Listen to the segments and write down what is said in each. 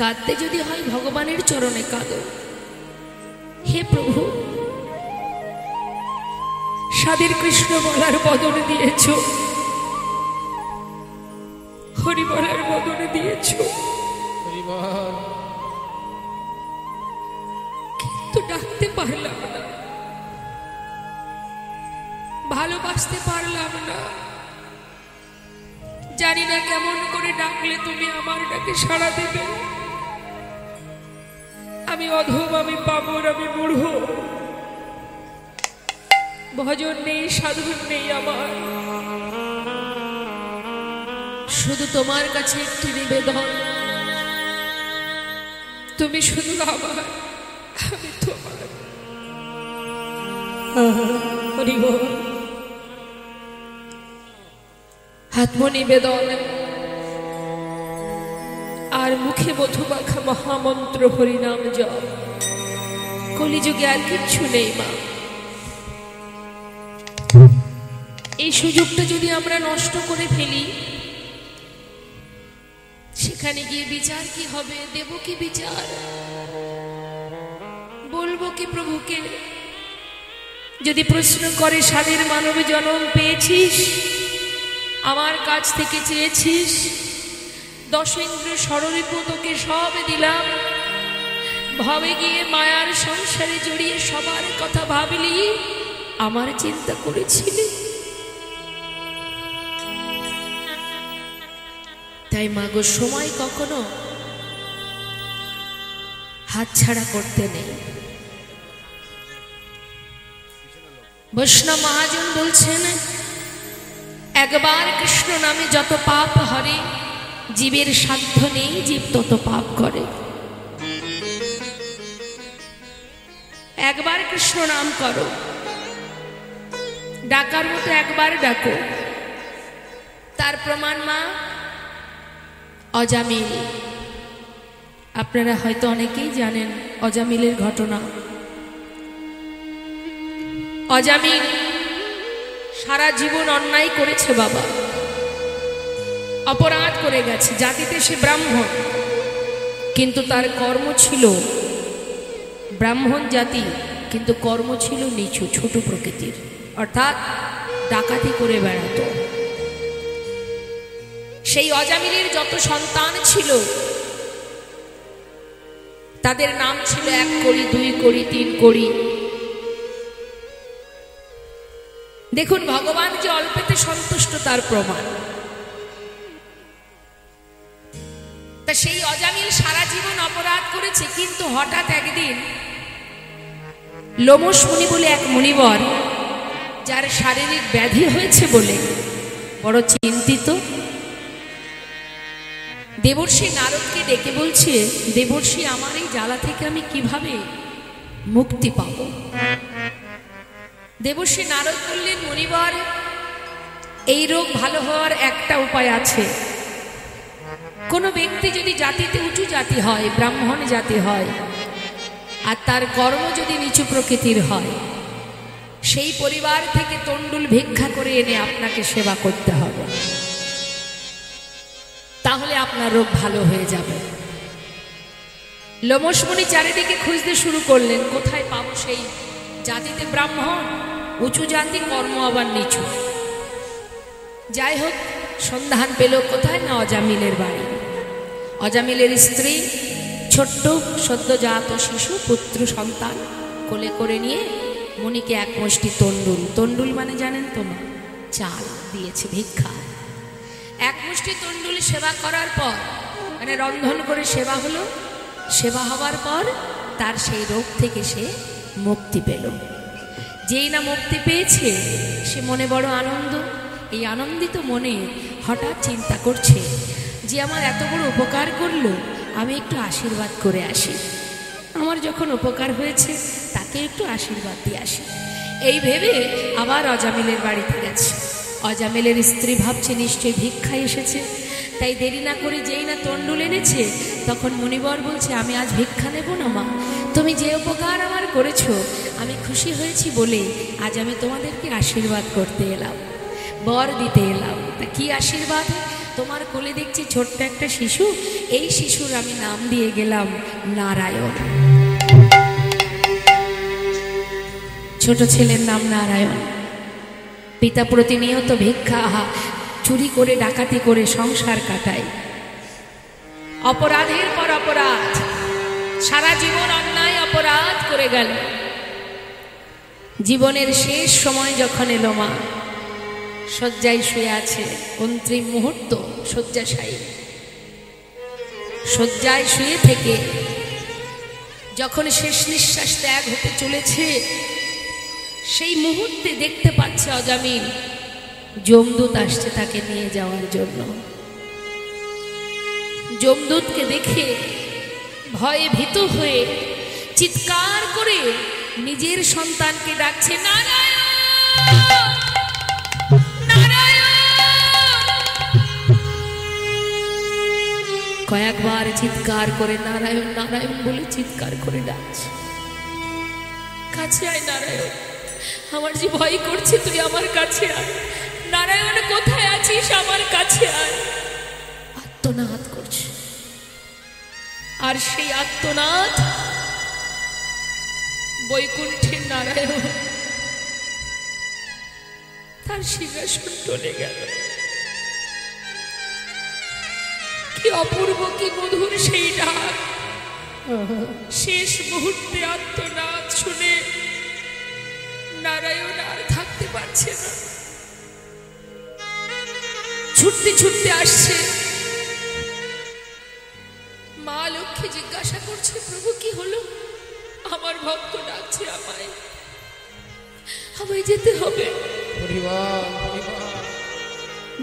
কাঁদতে যদি হয় ভগবানের চরণে কাঁদো। হে প্রভু, স্বাধীর কৃষ্ণ বলার বদনে দিয়েছ, হরি বলার বদনে দিয়েছ, কিন্তু ডাকতে পারলাম না, ভালোবাসতে পারলাম না। জানি না কেমন করে ডাকলে তুমি আমার ডাকে সাড়া দেবে। আমি অধম, আমি পামর, আমি মূঢ়, ভজন নেই, সাধন নেই আমার। শুধু তোমার কাছে একটি নিবেদন, তুমি শুধু আমার, আমি তোমার। হরি বল। আত্মনিবেদন আর মুখে মধুমাখা মহামন্ত্র হরিনাম জপ। কলিযুগে আর কিচ্ছু নেই মা। এই সুযোগটা যদি আমরা নষ্ট করে ফেলি, সেখানে গিয়ে বিচার কি হবে? দেব কি বিচার? বলবো কি প্রভুকে? যদি প্রশ্ন করে স্বাধীন মানবে জন্ম পেয়েছিস, আমার কাছ থেকে চেয়েছিস, দশেন্দ্র ষড়রিপু তোকে সব দিলাম, ভাবে গিয়ে মায়ার সংসারে জড়িয়ে সবার কথা ভাবলি, আমার চিন্তা করেছিলি? তাই মাগো, সময় কখনো হাতছাড়া করতে নেই। বৈষ্ণব মহাজন বলছেন, একবার কৃষ্ণ নামে যত পাপ হরে, জীবের সাধ্য নেই, জীব তত পাপ করে। একবার কৃষ্ণ নাম করো, ডাকার মতো একবার ডাকো। তার প্রমাণ মা অজামিল। আপনারা হয়তো অনেকেই জানেন অজামিলের ঘটনা। অজামিল সারা জীবন অন্যায় করেছে বাবা, অপরাধ করে গেছে। জাতিতে সে ব্রাহ্মণ, কিন্তু তার কর্ম ছিল ব্রাহ্মণ জাতি, কিন্তু কর্ম ছিল নিচু, ছোট প্রকৃতির, অর্থাৎ ডাকাতি করে বেড়াত। সেই অজামিলের যত সন্তান ছিল, তাদের নাম ছিল 1 কড়ি, 2 কড়ি, 3 কড়ি। দেখুন ভগবান যে অল্পেতে সন্তুষ্ট তার প্রমাণ। তা সেই অজামিল সারা জীবন অপরাধ করেছে, কিন্তু হঠাৎ একদিন লোমশ মুনি বলে এক মুনিবর, যার শারীরিক ব্যাধি হয়েছে বলে বড় চিন্তিত, দেবর্ষি নারদকে ডেকে বলছে, দেবর্ষি, আমার এই জ্বালা থেকে আমি কিভাবে মুক্তি পাব? দেবর্ষি নারদ বললেন, মুনিবর, এই রোগ ভালো হওয়ার একটা উপায় আছে। কোনো ব্যক্তি যদি জাতিতে উঁচু জাতি হয়, ব্রাহ্মণ জাতি হয়, আর তার কর্ম যদি নিচু প্রকৃতির হয়, সেই পরিবার থেকে তণ্ডুল ভিক্ষা করে এনে আপনাকে সেবা করতে হবে, তাহলে আপনার রোগ ভালো হয়ে যাবে। লোমশ মুনি চারিদিকে খুঁজতে শুরু করলেন, কোথায় পাবো সেই জাতিতে ব্রাহ্মণ, উঁচু জাতি, কর্ম আবার নিচু। যাই হোক, সন্ধান পেল কোথায়? না অজামিলের বাড়ি। অজামিলের স্ত্রী ছোট্ট সদ্যজাত শিশু পুত্র সন্তান কোলে করে নিয়ে মুনিকে 1 মুষ্টি তণ্ডুল, তণ্ডুল মানে জানেন তো মা, চাল দিয়েছে ভিক্ষা। 1 মুষ্টি তণ্ডুল সেবা করার পর, মানে রন্ধন করে সেবা হলো, সেবা হওয়ার পর তার সেই রোগ থেকে সে মুক্তি পেল। যেই না মুক্তি পেয়েছে, সে মনে বড় আনন্দ। এই আনন্দিত মনে হঠাৎ চিন্তা করছে যে আমার এত বড় উপকার করলো, আমি একটু আশীর্বাদ করে আসি। আমার যখন উপকার হয়েছে, তাকে একটু আশীর্বাদ দিয়ে আসি। এই ভেবে আবার অজামিলের বাড়িতে গেছে। অজামিলের স্ত্রী ভাবছে নিশ্চয়ই ভিক্ষা এসেছে, তাই দেরি না করে যেই না তণ্ডুল এনেছে, তখন মুনিবর বলছে, আমি আজ ভিক্ষা নেব না মা, তুমি যে উপকার আমার করেছো, আমি খুশি হয়েছি বলে আজ আমি তোমাদেরকে আশীর্বাদ করতে এলাম, বর দিতে এলাম। তা কি আশীর্বাদ? তোমার কোলে দেখছি ছোট্ট একটা শিশু, এই শিশুর আমি নাম দিয়ে গেলাম নারায়ণ। ছোট ছেলের নাম নারায়ণ। পিতা প্রতিনিয়ত ভিক্ষা চুরি করে ডাকাতি করে সংসার কাটায়, অপরাধের পর অপরাধ, সারা জীবন অন্যায় অপরাধ করে গেল। জীবনের শেষ সময় যখন এলো, মা শয্যায় শুয়ে আছে, অন্তিম মুহূর্ত, শয্যাশায়ী শয্যায় শুয়ে থেকে যখন শেষ নিঃশ্বাস ত্যাগ হতে চলেছে, সেই মুহূর্তে দেখতে পাচ্ছে অজামিল যমদূত আসছে তাকে নিয়ে যাওয়ার জন্য। যমদূতকে দেখে ভয়ে ভীত হয়ে চিৎকার করে নিজের সন্তানকে ডাকছে, নারায়ণ নারায়ণ। কয়েকবার চিৎকার করে নারায়ণ নারায়ণ বলে চিৎকার করে ডাকছে, কাছে আয় নারায়ণ, আমার যে ভয় করছে, তুই আমার কাছে আয়, নারায়ণ কোথায় আছিস, আমার কাছে আয়। আর্তনাদ করছে, আর সেই আর্তনাদ বৈকুণ্ঠের নারায়ণ তার সিংহাসন টলে গেল। কি অপূর্ব, কি মধুর সেই ডাক। শেষ মুহূর্তে আর্তনাদ শুনে নারায়ণ আর থাকতে পারছে না, ছুটতে ছুটতে আসছে। মা লক্ষ্মী জিজ্ঞাসা করছে, প্রভু কি হলো? আমার ভক্ত ডাকছে, আমায় যেতে হবে।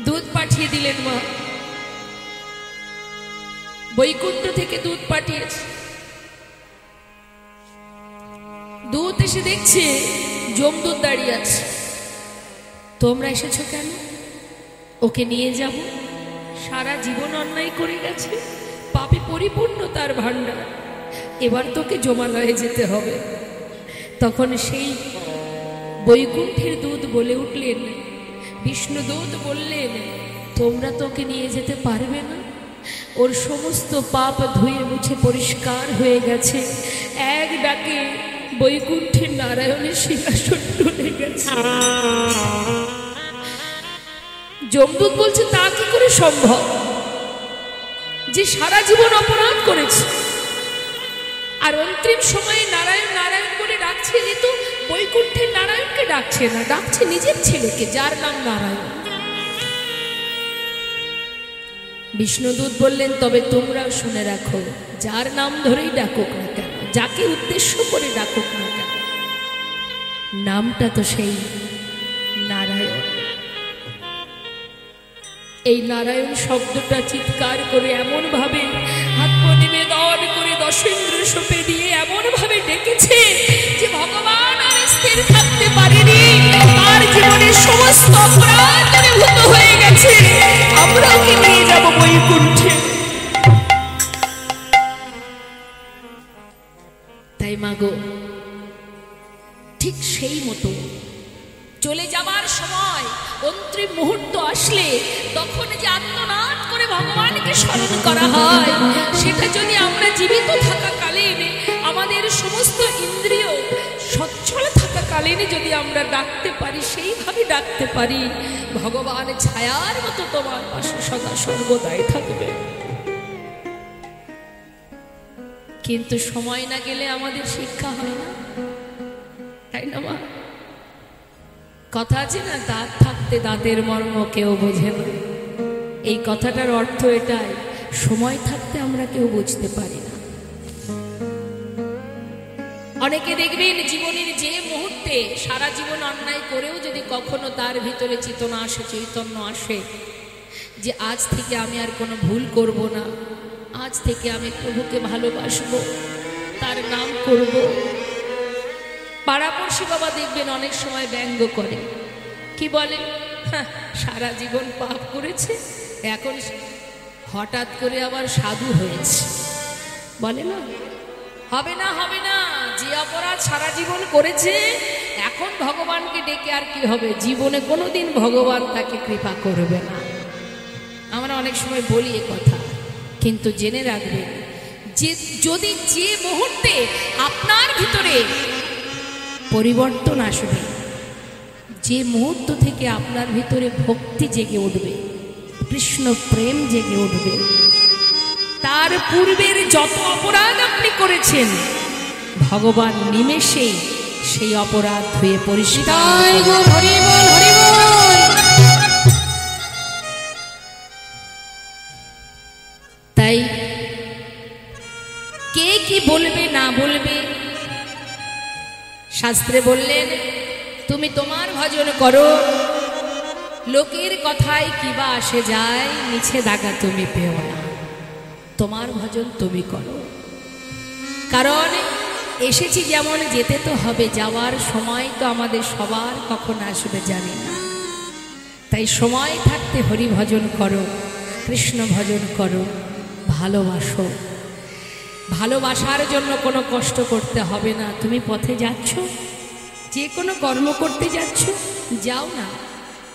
দুধ পাঠিয়ে দিলেন মা, বৈকুণ্ঠ থেকে দুধ পাঠিয়েছে। দুধ এসে দেখছে যমদূত দাঁড়িয়ে আছে। তোমরা এসেছো কেন? ওকে নিয়ে যাব, সারা জীবন অন্যায় করে গেছে, পাপে পরিপূর্ণ তার ভাণ্ডার, এবার তোকে জমালয়ে যেতে হবে। তখন সেই বৈকুণ্ঠের দুধ বলে উঠলেন, বিষ্ণুদূত বললেন, তোমরা তোকে নিয়ে যেতে পারবে না, ওর সমস্ত পাপ ধুয়ে মুছে পরিষ্কার হয়ে গেছে, এক ডাকে বৈকুণ্ঠের নারায়ণের সিংহাসন টলে গেছে। যমদূত বলছে, তা কি করে সম্ভব, যে সারা জীবন অপরাধ করেছে, আর অন্তিম সময়ে নারায়ণ নারায়ণ করে ডাকছে, যে তো বৈকুণ্ঠের নারায়ণকে ডাকছে না, ডাকছে নিজের ছেলেকে, যার নাম নারায়ণ। বিষ্ণুদূত বললেন, তবে তোমরাও শুনে রাখো, যার নাম ধরেই ডাকুক না কেন, যাকে উদ্দেশ্য করে ডাকুক না কেন, নামটা তো সেই নারায়ণ। এই নারায়ণ শব্দটা চিৎকার করে এমন ভাবে আত্মনিবেদন করে দশেন্দ্র সোপে দিয়ে এমন ভাবে ডেকেছে যে ভগবান আর স্থির থাকতে পারেনি, তার জীবনের সমস্ত অপরাধ দূরীভূত হয়ে গেছে, আমরা ওকে নিয়ে যাব বৈকুণ্ঠে। তাই মাগো, ঠিক সেই মতো চলে যাবার সময় অন্তিম মুহূর্ত আসলে তখন যে আত্মনাদ করে ভগবানকে স্মরণ করা হয়, সেটা যদি আমরা জীবিত থাকাকালীন, আমাদের সমস্ত ইন্দ্রিয় সচ্ছল থাকাকালীন যদি আমরা ডাকতে পারি, সেইভাবে ডাকতে পারি, ভগবান ছায়ার মতো তোমার পাশে সদা সর্বদাই থাকবে। কিন্তু সময় না গেলে আমাদের শিক্ষা হয় না, তাই না মা? কথা আছে না, দাঁত থাকতে দাঁতের মর্ম কেউ বোঝে না। এই কথাটার অর্থ এটাই, সময় থাকতে আমরা কেউ বুঝতে পারি না। অনেকে দেখবেন জীবনের যে মুহূর্তে সারা জীবন অন্যায় করেও যদি কখনো তার ভিতরে চেতনা আসে, চৈতন্য আসে, যে আজ থেকে আমি আর কোনো ভুল করব না, আজ থেকে আমি প্রভুকে ভালোবাসবো, তার নাম করব। পাড়াপড়শি বাবা দেখবেন অনেক সময় ব্যঙ্গ করে, কি বলে, সারা জীবন পাপ করেছে, এখন হঠাৎ করে আবার সাধু হয়েছে, বলে না? হবে না, হবে না, যে অপরাধ সারা জীবন করেছে, এখন ভগবানকে ডেকে আর কি হবে, জীবনে কোনোদিন ভগবান তাকে কৃপা করবে না। আমরা অনেক সময় বলি এ কথা, কিন্তু জেনে রাখবেন যে যদি যে মুহূর্তে আপনার ভিতরে পরিবর্তন আসবে, যে মুহূর্ত থেকে আপনার ভিতরে ভক্তি জেগে উঠবে, কৃষ্ণ প্রেম জেগে উঠবে, তার পূর্বের যত অপরাধ আপনি করেছেন ভগবান নিমেষেই সেই অপরাধ ধুয়ে পরিষ্কার। তাই কে কি বলবে না বলবে, শাস্ত্রে বললেন তুমি তোমার ভজন করো, লোকের কথায় কিবা আসে যায়, মিছে দাগা তুমি পেও না, তোমার ভজন তুমি করো। কারণ এসেছি যেমন যেতে তো হবে, যাওয়ার সময় তো আমাদের সবার কখন আসবে জানি না। তাই সময় থাকতে হরি ভজন করো, কৃষ্ণ ভজন করো, ভালোবাসো। ভালোবাসার জন্য কোনো কষ্ট করতে হবে না। তুমি পথে যাচ্ছ, যে কোনো কর্ম করতে যাচ্ছ, যাও না,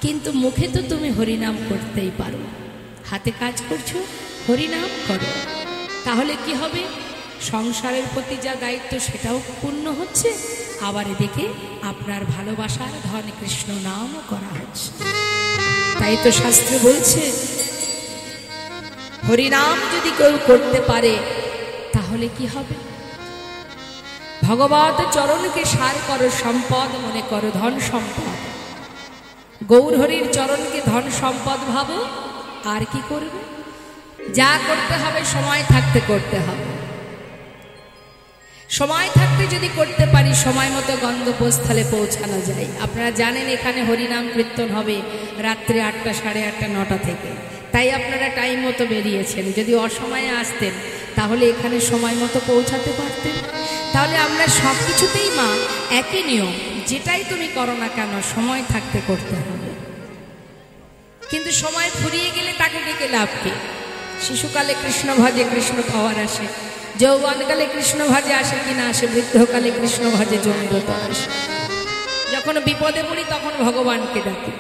কিন্তু মুখে তো তুমি হরিনাম করতেই পারো। হাতে কাজ করছো, হরিনাম করো। তাহলে কি হবে? সংসারের প্রতি যা দায়িত্ব সেটাও পূর্ণ হচ্ছে, আবার এদিকে আপনার ভালোবাসার ধন কৃষ্ণ নামও করা হচ্ছে। তাই তো শাস্ত্রে বলছে হরিনাম যদি কেউ করতে পারে তাহলে কি হবে? ভগবত চরণকে সার করো, সম্পদ মনে করো, ধন সম্পদ। গৌর হরির চরণকে ধন সম্পদ ভাবো, আর কি করবে? যা করতে হবে সময় থাকতে করতে হবে। সময় থাকতে যদি করতে পারি, সময় মতো গন্তব্যস্থলে পৌঁছানো যায়। আপনারা জানেন এখানে হরিনাম কীর্তন হবে রাত্রে 8টা, 8:30, 9টা থেকে। তাই আপনারা টাইম মতো বেরিয়েছেন। যদি অসময়ে আসতেন তাহলে এখানে সময় মতো পৌঁছাতে পারতেন। তাহলে আমরা সব কিছুতেই মা একই নিয়ম, যেটাই তুমি করো না কেন সময় থাকতে করতে হবে। কিন্তু সময় ফুরিয়ে গেলে তাকে ডেকে লাভ কি? শিশুকালে কৃষ্ণ ভজে কৃষ্ণ পাওয়ার আসে, যৌবনকালে কৃষ্ণ ভজে আসে কি না আসে, বৃদ্ধকালে কৃষ্ণ ভজে জন্মত আসে। যখন বিপদে পড়ি তখন ভগবানকে ডাকি।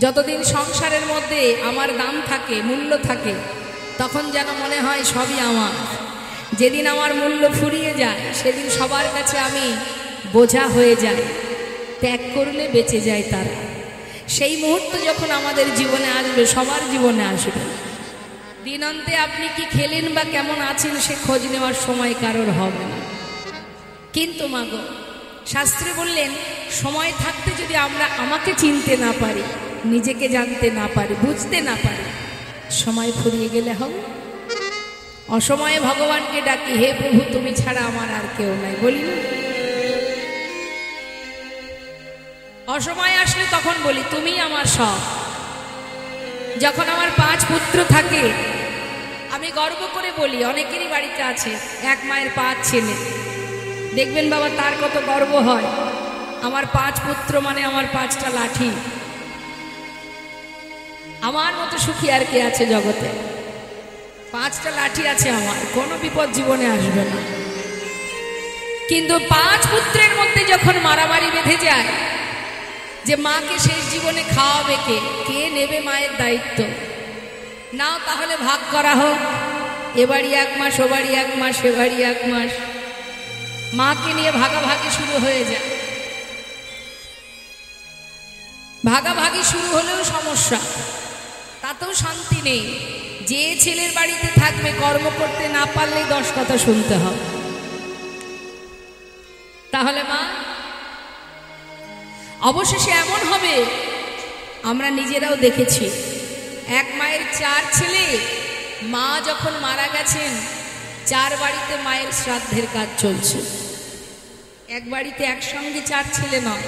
যতদিন সংসারের মধ্যে আমার দাম থাকে, মূল্য থাকে, তখন যেন মনে হয় সবই আমার। যেদিন আমার মূল্য ফুরিয়ে যায় সেদিন সবার কাছে আমি বোঝা হয়ে যাই। ত্যাগ করলে বেঁচে যায় তারা। সেই মুহূর্ত যখন আমাদের জীবনে আসবে, সবার জীবনে আসবে, দিনান্তে আপনি কি খেলেন বা কেমন আছেন সে খোঁজ নেওয়ার সময় কারোর হবে না। কিন্তু মাগো, শাস্ত্রে বললেন সময় থাকতে যদি আমরা আমাকে চিনতে না পারি, নিজেকে জানতে না পারি, বুঝতে না পারি, সময় ফুরিয়ে গেলে হবে। অসময়ে ভগবানকে ডাকি, হে প্রভু তুমি ছাড়া আমার আর কেউ নাই, বলি না? অসময় আসলে তখন বলি তুমি আমার সব। যখন আমার 5 পুত্র থাকে আমি গর্ব করে বলি, অনেকেরই বাড়িতে আছে 1 মায়ের 5 ছেলে, দেখবেন বাবা তার কত গর্ব হয়, আমার 5 পুত্র মানে আমার 5টা লাঠি। আমার মতো সুখী আর কে আছে জগতে? 5টা লাঠি আছে আমার, কোনো বিপদ জীবনে আসবে না। কিন্তু 5 পুত্রের মধ্যে যখন মারামারি বেঁধে যায় যে মাকে শেষ জীবনে খাওয়াবে কে, কে নেবে মায়ের দায়িত্ব, নাও তাহলে ভাগ করা হোক, এ বাড়ি 1 মাস, ও বাড়ি 1 মাস, এ বাড়ি 1 মাস, মাকে নিয়ে ভাগাভাগি শুরু হয়ে যায়। ভাগাভাগি শুরু হলেও সমস্যা, তাতেও শান্তি নেই। যে ছেলের বাড়িতে থাকবে কর্ম করতে না পারলেই 10 কথা শুনতে হবে। তাহলে মা অবশেষে এমন হবে, আমরা নিজেরাও দেখেছি, 1 মায়ের 4 ছেলে, মা যখন মারা গেছেন 4 বাড়িতে মায়ের শ্রাদ্ধের কাজ চলছে। এক বাড়িতে একসঙ্গে 4 ছেলে নয়,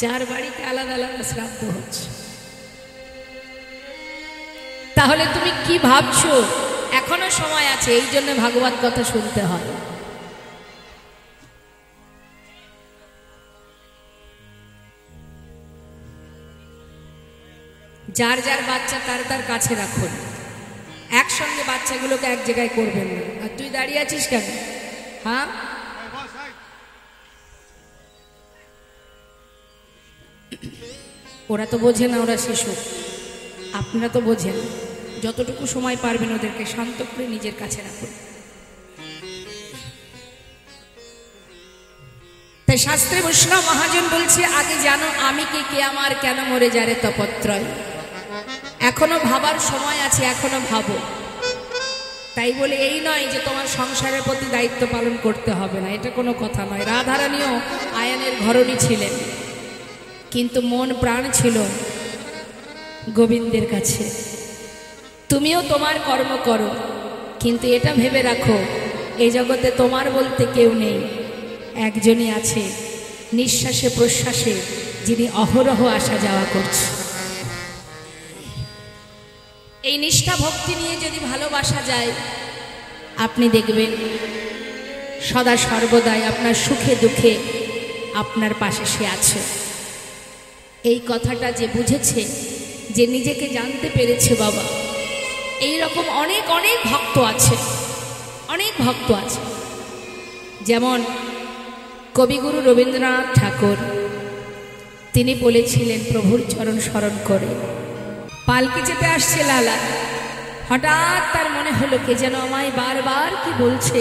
4 বাড়িতে আলাদা আলাদা শ্রাদ্ধ হচ্ছে। তাহলে তুমি কি ভাবছো? এখনো সময় আছে, এই জন্য ভাগবত কথা শুনতে হয়। যার যার বাচ্চা তার তার কাছে রাখুন, একসঙ্গে বাচ্চাগুলোকে এক জায়গায় করবেন না। আর তুই দাঁড়িয়ে আছিস কেন? হ্যাঁ, ওরা তো বোঝে না, ওরা শিশু, আপনারা তো বোঝেন। যতটুকু সময় পারবেন ওদেরকে শান্ত করে নিজের কাছে রাখুন। তাই শাস্ত্রে বৈষ্ণব মহাজন বলছে, আগে জানো আমি কে আমার কেন মরে যারে তপত্রয়। এখনো ভাবার সময় আছে, এখনো ভাবো। তাই বলে এই নয় যে তোমার সংসারের প্রতি দায়িত্ব পালন করতে হবে না, এটা কোনো কথা নয়। রাধারানীও আয়নের ঘরণী ছিলেন, কিন্তু মন প্রাণ ছিল গোবিন্দের কাছে। তুমিও তোমার কর্ম করো, কিন্তু এটা ভেবে রাখো এই জগতে তোমার বলতে কেউ নেই, একজনই আছে নিঃশ্বাসে প্রশ্বাসে, যিনি অহরহ আসা যাওয়া করছে। এই নিষ্ঠা ভক্তি নিয়ে যদি ভালোবাসা যায়, আপনি দেখবেন সদা সর্বদাই আপনার সুখে দুঃখে আপনার পাশে সে আছে। এই কথাটা যে বুঝেছে, যে নিজেকে জানতে পেরেছে, বাবা এই রকম অনেক অনেক ভক্ত আছে, অনেক ভক্ত আছে। যেমন কবিগুরু রবীন্দ্রনাথ ঠাকুর, তিনি বলেছিলেন প্রভুর চরণ স্মরণ করে, পালকি চেপে আসছে লালা, হঠাৎ তার মনে হলো কে যেন আমায় বারবার কি বলছে।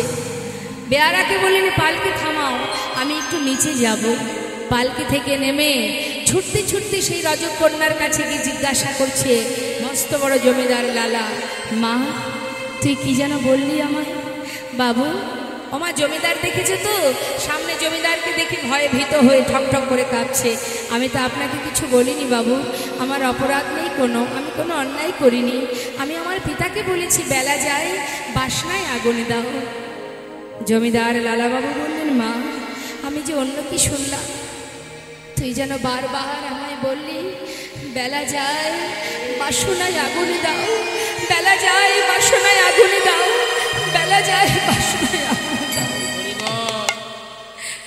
বেয়ারাকে বললেন পালকি থামাও, আমি একটু নিচে যাব। পালকি থেকে নেমে ছুটতে ছুটতে সেই রজকন্যার কাছে গিয়ে জিজ্ঞাসা করছে, মস্ত বড় জমিদার লালা, মা তুই কি যেন বললি আমায়? বাবু আমার জমিদার দেখেছে তো, সামনে জমিদারকে দেখে ভয়ে ভীত হয়ে ঠকঠক করে কাঁপছে। আমি তো আপনাকে কিছু বলিনি বাবু, আমার অপরাধ নেই কোনো, আমি কোনো অন্যায় করিনি। আমি আমার পিতাকে বলেছি বেলা যায় বাসনায় আগুন দাও। জমিদার লালাবাবু বললেন, মা আমি যে অন্য কি শুনলাম, তুই যেন বারবার আমায় বললি বেলা যায় বাসনায় আগুন দাও, বেলা যায় বাসনায় আগুন দাও, বেলা যায় বাসনায় আগুন দাও।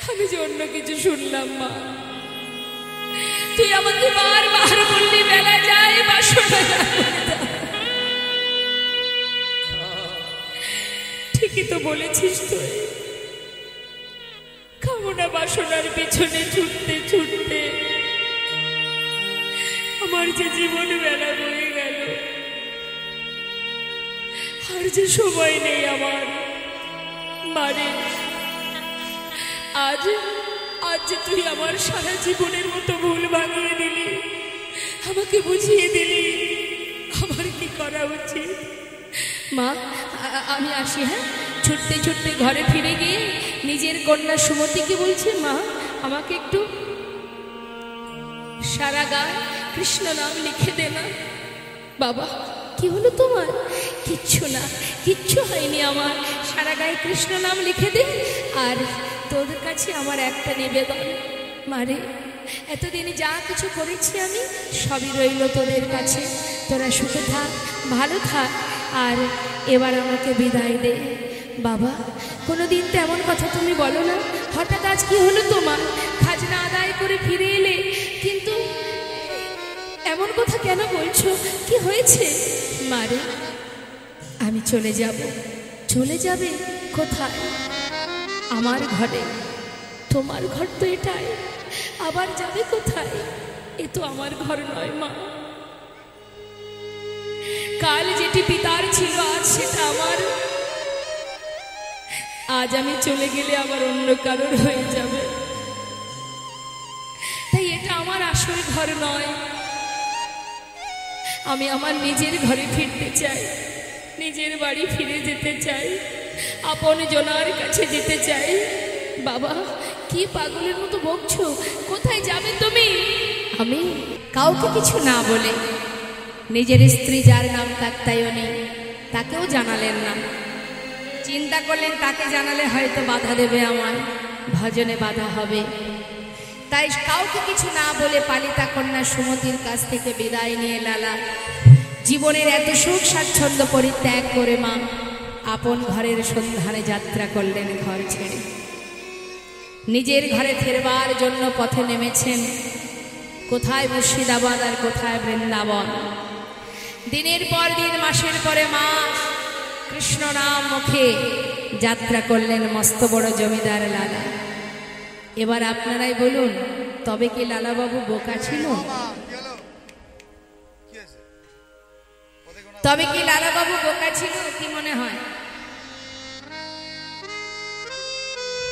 আমি যে অন্য কিছু শুনলাম মা, তুই আমাকে বারবার বললি বেলা যায় বাসনায় আগুন দাও। ঠিকই তো বলেছিস তুই, কামনা বাসনার পিছনে ছুটতে ছুটতে আমার যে জীবন বেলা বয়ে গেল, আর যে সময় নেই আমার। মানে আজ যে তুই আমার সারা জীবনের মতো ভুল ভাঙিয়ে দিলি, আমাকে বুঝিয়ে দিলি আমার কি করা উচিত। মা আমি আসি, হ্যাঁ। ছুটতে ছুটতে ঘরে ফিরে গিয়ে নিজের কন্যা সুমতিকে বলছে, মা আমাকে একটু সারা গায়ে কৃষ্ণ নাম লিখে দে না। বাবা কি হলো তোমার? কিচ্ছু না, কিচ্ছু হয়নি আমার, সারা গায়ে কৃষ্ণ নাম লিখে দে। আর তোদের কাছে আমার একটা নিবেদন, মারে এতদিন যা কিছু করেছি আমি সবই রইল তোদের কাছে, তোরা সুখে থাক, ভালো থাক, আর এবার আমাকে বিদায় দে। বাবা কোনোদিন তো এমন কথা তুমি বলো না, হঠাৎ আজ কি হলো তোমার? খাজনা আদায় করে ফিরে এলে, কিন্তু এমন কথা কেন বলছো? কি হয়েছে? মারে আমি চলে যাব। চলে যাবে কোথায়? আমার ঘরে। তোমার ঘর তো এটাই, আবার যাবে কোথায়? এ তো আমার ঘর নয় মা। কাল যেটি পিতার ছিল আজ সেটা আমার। আজ আমি চলে গেলে আবার অন্য কারোর হয়ে যাবে, তাই এটা আমার আসল ঘর নয়। আমি আমার নিজের ঘরে ফিরতে চাই, নিজের বাড়ি ফিরে যেতে চাই, আপন জনার কাছে যেতে চাই। বাবা কি পাগলের মতো বকছো? কোথায় যাবে তুমি? আমি কাউকে কিছু না বলে, নিজের স্ত্রী যার নাম কাত্যায়নী, তাকেও জানালেন না। চিন্তা করলেন তাকে জানালে হয়তো বাধা দেবে, আমার ভজনে বাধা হবে। তাই কাউকে কিছু না বলে পালিতা কন্যা সুমতির কাছ থেকে বিদায় নিয়ে লালা জীবনের এত সুখ স্বাচ্ছন্দ্য পরিত্যাগ করে মা আপন ঘরের সন্ধানে যাত্রা করলেন ঘর ছেড়ে। নিজের ঘরে ফেরবার জন্য পথে নেমেছেন। কোথায় মুর্শিদাবাদ আর কোথায় বৃন্দাবন। দিনের পর দিন, মাসের পরে মাস কৃষ্ণ নাম মুখে যাত্রা করলেন মস্ত বড় জমিদার লালা। এবার আপনারাই বলুন, তবে কি লালাবাবু বোকা ছিল? তবে কি লালাবাবু বোকা ছিল কি মনে হয়?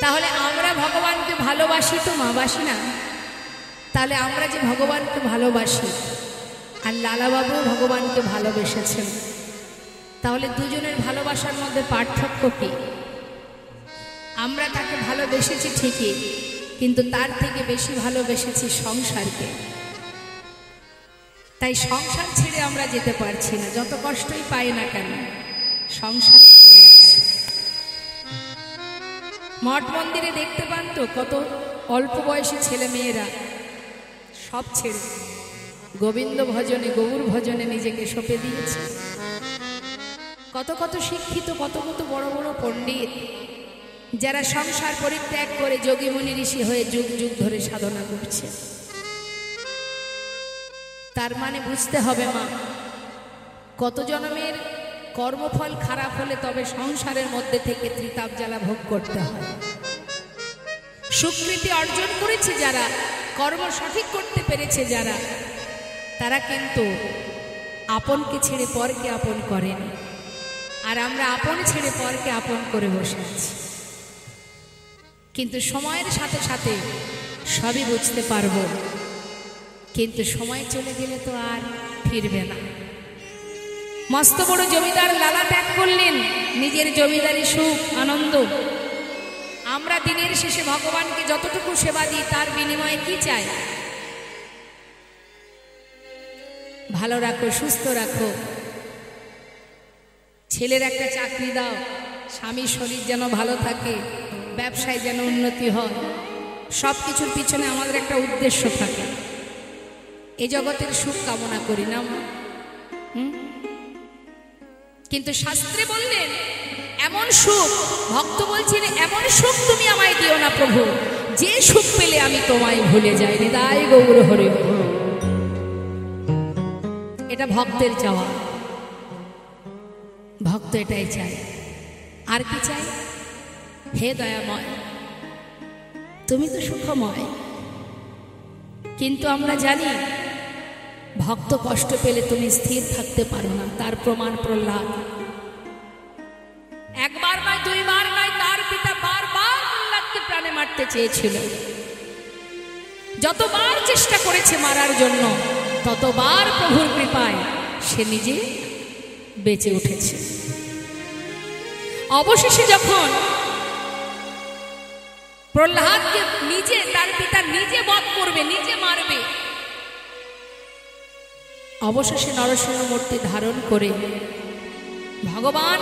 তাহলে আমরা ভগবানকে ভালোবাসি তো মা, বাসি না? তাহলে আমরা যে ভগবানকে ভালোবাসি আর লালাবাবু ভগবানকে ভালোবেসেছেন, তাহলে দুজনের ভালোবাসার মধ্যে পার্থক্য কি? আমরা তাকে ভালোবেসেছি ঠিকই, কিন্তু তার থেকে বেশি ভালোবেসেছি সংসারকে। তাই সংসার ছেড়ে আমরা যেতে পারছি না, যত কষ্টই পাই না কেন সংসারেই পড়ে আছি। মঠ মন্দিরে দেখতে পান তো কত অল্প বয়সী ছেলে মেয়েরা সব ছেড়ে গোবিন্দ ভজনে, গৌর ভজনে নিজেকে সঁপে দিয়েছে। কত কত শিক্ষিত, কত কত বড় বড় পণ্ডিত যারা সংসার পরিত্যাগ করে যোগীমুনি ঋষি হয়ে যুগ যুগ ধরে সাধনা করছে। তার মানে বুঝতে হবে মা, কত জন্মের কর্মফল খারাপ হলে তবে সংসারের মধ্যে থেকে ত্রিতাপ জ্বালা ভোগ করতে হয়। স্বীকৃতি অর্জন করেছে যারা, কর্ম সঠিক করতে পেরেছে যারা, তারা কিন্তু আপনকে ছেড়ে পরকে আপন করেন। আর আমরা আপন ছেড়ে পরকে আপন করে বসে আছি। কিন্তু সময়ের সাথে সাথে সবই বুঝতে পারবো, কিন্তু সময় চলে গেলে তো আর ফিরবে না। মস্ত বড় জমিদার লালা ত্যাগ করলেন নিজের জমিদারি সুখ আনন্দ। আমরা দিনের শেষে ভগবানকে যতটুকু সেবা দিই তার বিনিময়ে কি চাই? ভালো রাখো, সুস্থ রাখো, ছেলের একটা চাকরি দাও, স্বামীর শরীর যেন ভালো থাকে, ব্যবসায় যেন উন্নতি হয়। সব কিছুর পিছনে আমাদের একটা উদ্দেশ্য থাকে। এ জগতের সুখ কামনা করি না। কিন্তু শাস্ত্রে বললেন এমন সুখ, ভক্ত বলছেন এমন সুখ তুমি আমায় দিও না প্রভু, যে সুখ পেলে আমি তোমায় ভুলে যাই। হৃদয় গৌর হরি। এটা ভক্তের চাওয়া। ভক্ত এটাই চায়। আর কি চাই? হে দয়াময়, তুমি তো সুখময়। কিন্তু আমরা জানি ভক্ত কষ্ট পেলে তুমি স্থির থাকতে পারো না। তার প্রমাণ প্রহ্লাদ। একবার নয়, দুইবার নয়, তার পিতা বারবার প্রহ্লাদকে প্রাণে মারতে চেয়েছিল। যতবার চেষ্টা করেছে মারার জন্য, ততবার প্রভুর কৃপায় সে নিজে বেঁচে উঠেছে। অবশেষে যখন প্রহ্লাদকে নিজে, তার পিতা নিজে বধ করবে, নিজে মারবে, অবশেষে নরসিংহ মূর্তি ধারণ করে ভগবান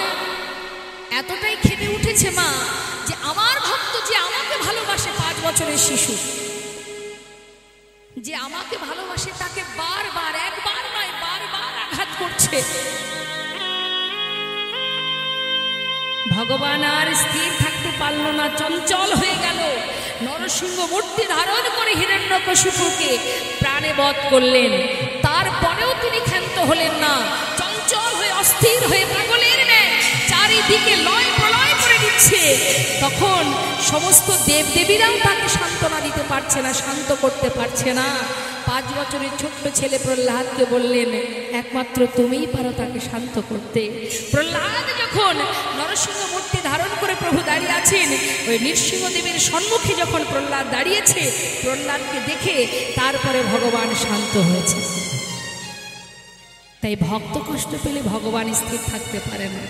এতটাই খেপে উঠেছে মা, যে আমার ভক্ত যে আমাকে ভালোবাসে, 5 বছরের শিশু যে আমাকে ভালোবাসে, তাকে বারবার, একবার নয় বারবার আঘাত করছে। ভগবান আর স্থির থাকতে পারল না, চঞ্চল হয়ে গেল। নরসিংহ মূর্তি ধারণ করে হিরণ্যকশিপুকে প্রাণে বধ করলেন। তারপরেও তিনি ক্ষান্ত হলেন না। চঞ্চল হয়ে, অস্থির হয়ে, পাগলের ন্যায় চারিদিকে লয় প্রলয় করে দিচ্ছে। তখন সমস্ত দেবদেবীরাও তাকে সান্ত্বনা দিতে পারছে না, শান্ত করতে পারছে না। 5 বছরের ছোট্ট ছেলে প্রহ্লাদকে বললেন, একমাত্র তুমিই পারো তাকে শান্ত করতে। প্রহ্লাদ যখন নরসিংহ মূর্তি ধারণ করে প্রভু দাঁড়িয়ে আছেন, ওই নৃসিংহদেবের সম্মুখে যখন প্রহ্লাদ দাঁড়িয়েছে, প্রহ্লাদকে দেখে তারপরে ভগবান শান্ত হয়েছে। তাই ভক্ত কষ্ট পেলে ভগবান স্থির থাকতে পারে না,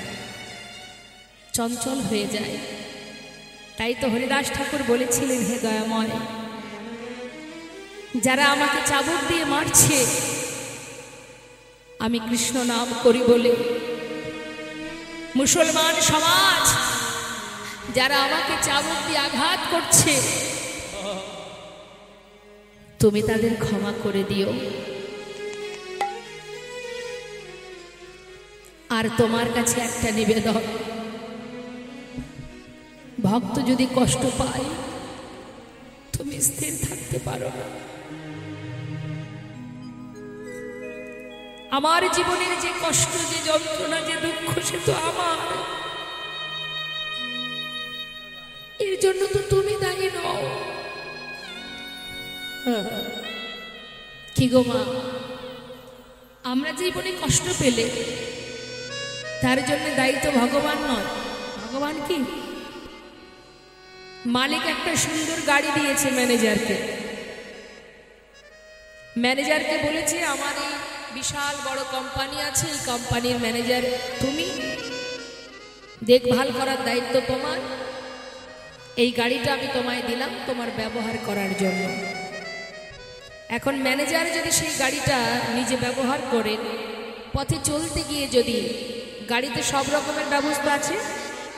চঞ্চল হয়ে যায়। তাই তো হরিদাস ঠাকুর বলেছিলেন, হে দয়াময়, যারা আমাকে চাবুক দিয়ে মারছে, আমি কৃষ্ণ নাম করি বলে, মুসলমান সমাজ যারা আমাকে চাবুক দিয়ে আঘাত করছে, তুমি তাদের ক্ষমা করে দিও। আর তোমার কাছে একটা নিবেদন, ভক্ত যদি কষ্ট পায় তুমি স্থির থাকতে পারো না। আমার জীবনের যে কষ্ট, যে যন্ত্রণা, যে দুঃখ, সে তো আমার। এর জন্য তো তুমি দায়ী নও। কি গো মা, আমরা জীবনে কষ্ট পেলে তার জন্য দায়িত্ব ভগবান নয়। ভগবান কি মালিক একটা সুন্দর গাড়ি দিয়েছে ম্যানেজারকে। ম্যানেজারকে বলেছে আমার এই বিশাল বড় কোম্পানি আছে, এই কোম্পানির ম্যানেজার তুমি, দেখভাল করার দায়িত্ব তোমার, এই গাড়িটা আমি তোমায় দিলাম তোমার ব্যবহার করার জন্য। এখন ম্যানেজার যদি সেই গাড়িটা নিজে ব্যবহার করেন, পথে চলতে গিয়ে যদি গাড়িতে সব রকমের ব্যবস্থা আছে,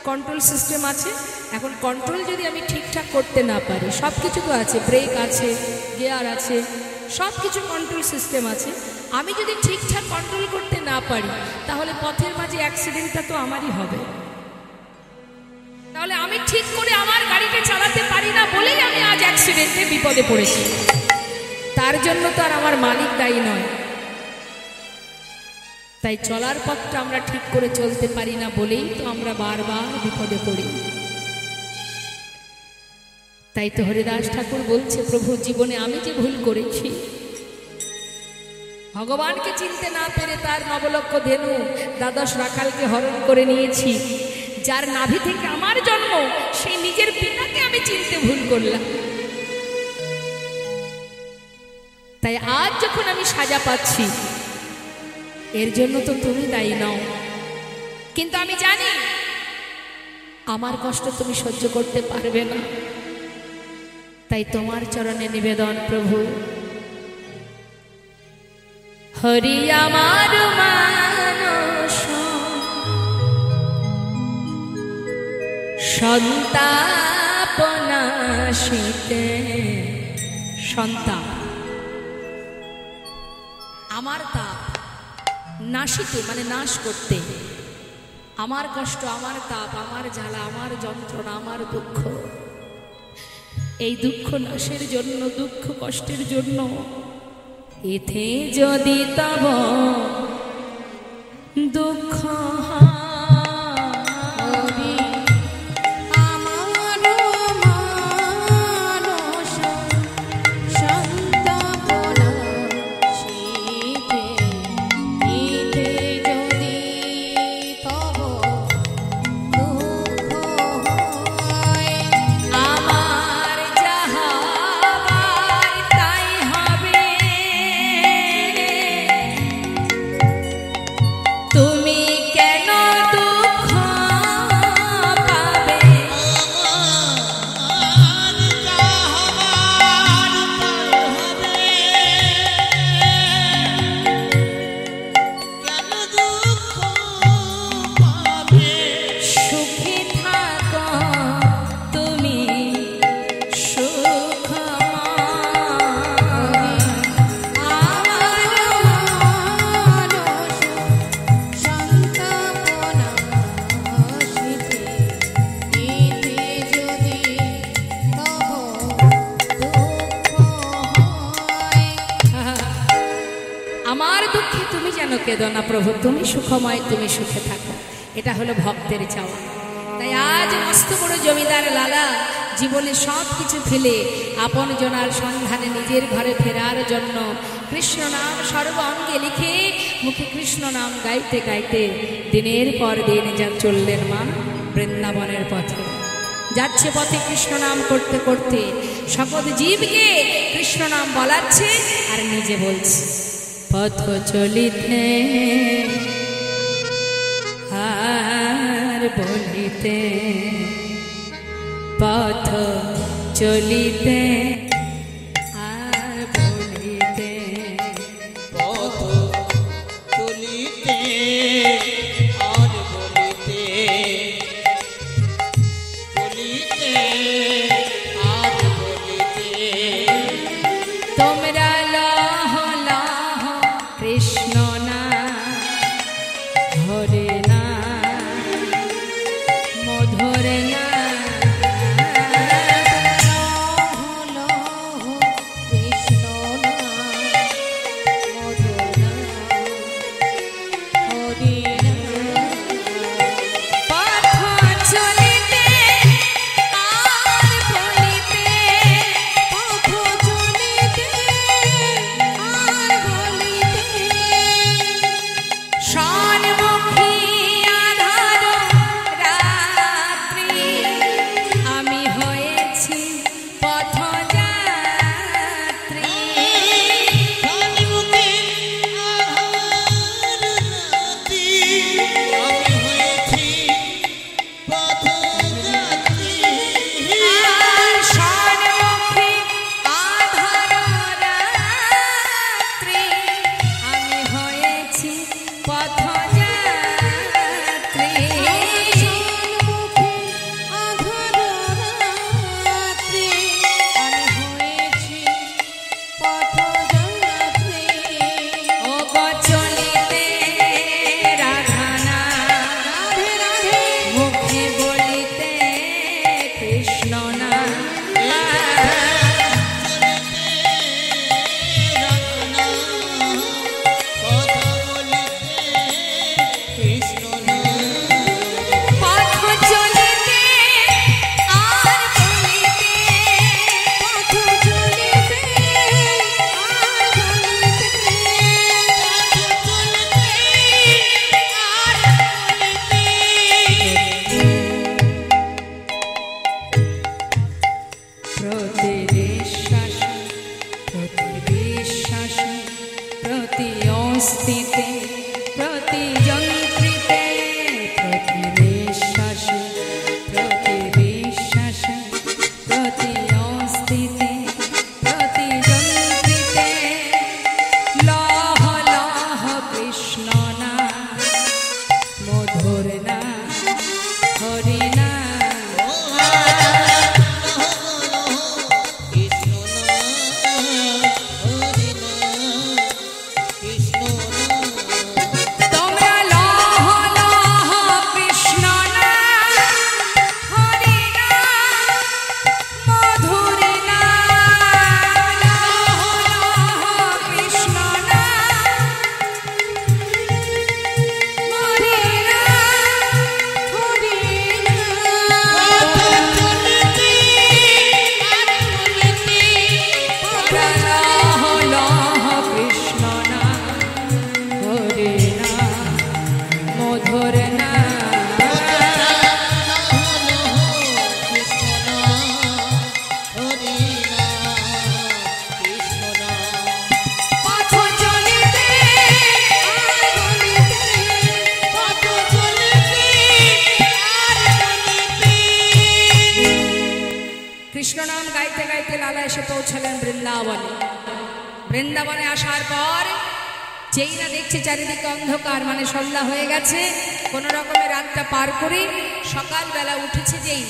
কন্ট্রোল সিস্টেম আছে, এখন কন্ট্রোল যদি আমি ঠিকঠাক করতে না পারি, সব কিছু তো আছে, ব্রেক আছে, গিয়ার আছে, সব কিছু কন্ট্রোল সিস্টেম আছে, আমি যদি ঠিকঠাক কন্ট্রোল করতে না পারি তাহলে পথের মাঝে অ্যাক্সিডেন্টটা তো আমারই হবে। তাহলে আমি ঠিক করে আমার গাড়িটা চালাতে পারি না বলেই আমি আজ অ্যাক্সিডেন্টে বিপদে পড়েছি। তার জন্য তো আর আমার মালিক দায়ী নয়। তাই চলার পথটা আমরা ঠিক করে চলতে পারি না বলেই তো আমরা বারবার বিপদে পড়ি। তাই তো হরিদাস ঠাকুর বলছে, প্রভু জীবনে আমি যে ভুল করেছি, ভগবানকে চিনতে না পেরে তার নবলক্ষ ধেনু দ্বাদশ রাখালকে হরণ করে নিয়েছি, যার নাভি থেকে আমার জন্ম, সেই নিজের পিতাকে আমি চিনতে ভুল করলাম। তাই আজ যখন আমি সাজা পাচ্ছি, এর জন্য তো তুমি দায়ী নও, কিন্তু আমি জানি আমার কষ্ট তুমি সহ্য করতে পারবে না। তাই তোমার চরণে নিবেদন প্রভু, হরি আমার মানস সন্তাপনাশিতে। সন্তাপ আমার তাপ, নাশিতে মানে নাশ করতে, আমার কষ্ট, আমার তাপ, আমার জ্বালা, আমার যন্ত্রণা, আমার দুঃখ, এই দুঃখ নাশের জন্য, দুঃখ কষ্টের জন্য এতে যদি তব দুঃখ কেদনা প্রভু, তুমি সুখময়, তুমি সুখে থাকো, এটা হলো ভক্তের চাওয়া। তাই আজ মস্ত বড় জমিদার লালা জীবনে সব কিছু ফেলে আপন জনার সন্ধানে নিজের ঘরে ফেরার জন্য কৃষ্ণ নাম সর্ব অঙ্গে লিখে মুখে কৃষ্ণ নাম গাইতে গাইতে দিনের পর দিন যা চললেন মা বৃন্দাবনের পথে। যাচ্ছে পথে কৃষ্ণ নাম করতে করতে সকল জীবকে কৃষ্ণ নাম বলাচ্ছে আর নিজে বলছে, পথ চলিতে আর বলিতে, পথ চলিতে আর বলিতে, পথ চলিতে আর বলিতে, চলিতে আর বলিতে, তোমরা লহ লহ কৃষ্ণ না হরে না মধুরে না, লহ লহ কৃষ্ণ নাম গাইতে গাইতে লালা এসে পৌঁছালেন বৃন্দাবনে। বৃন্দাবনে আসার পর যেই না দেখছে চারিদিকে অন্ধকার, মানে সন্ধ্যা হয়ে গেছে, কোনো রকমের রাতটা পার করে সকালবেলা উঠেছে যেই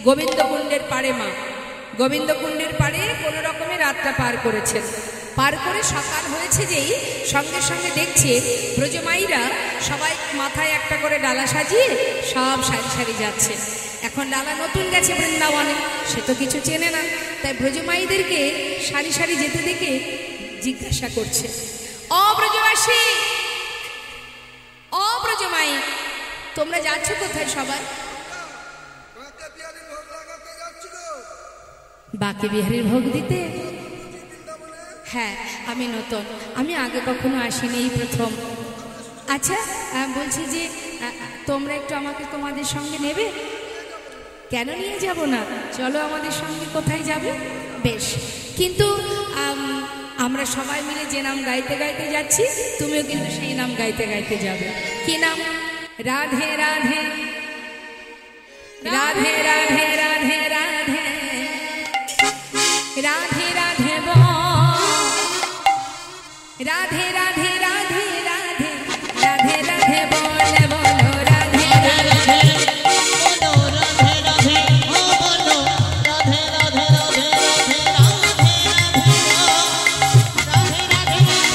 গোবিন্দকুণ্ডের পাড়ে মা, গোবিন্দকুণ্ডের পাড়ে কোনো রকমের রাতটা পার করেছেন। পার করে সকাল হয়েছে যেই সঙ্গে সঙ্গে দেখছে ব্রজমাইরা সবাই মাথায় একটা করে ডালা সাজিয়ে সব সারি সারি যাচ্ছে। এখন ডালা নতুন গেছে বৃন্দাবনে, সে তো কিছু চেনে না, তাই ব্রজমাইদেরকে সারি সারি যেতে দেখে জিজ্ঞাসা করছে, ও ব্রজবাসী, ও ব্রজমাই, তোমরা যাচ্ছ কোথায় সবাই? বাঁকে বিহারীর ভোগ দিতে? হ্যাঁ, আমি নতুন, আমি আগে কখনো আসিনি, এই প্রথম। আচ্ছা, বলছি যে তোমরা একটু আমাকে তোমাদের সঙ্গে নেবে? কেন নিয়ে যাব না, চলো আমাদের সঙ্গে। কোথায় যাবে? বেশ, কিন্তু আমরা সবাই মিলে যে নাম গাইতে গাইতে যাচ্ছি, তুমিও কিন্তু সেই নাম গাইতে গাইতে যাবে। কি নাম? রাধে রাধে রাধে রাধে রাধে রাধে রাধে রাধে বল, রাধে রাধে রাধে রাধে রাধে রাধে বল, বলো রাধে রাধে বলো রাধে রাধে, ও বলো রাধে রাধে রাধে রাধে রাধে রাধে রাধে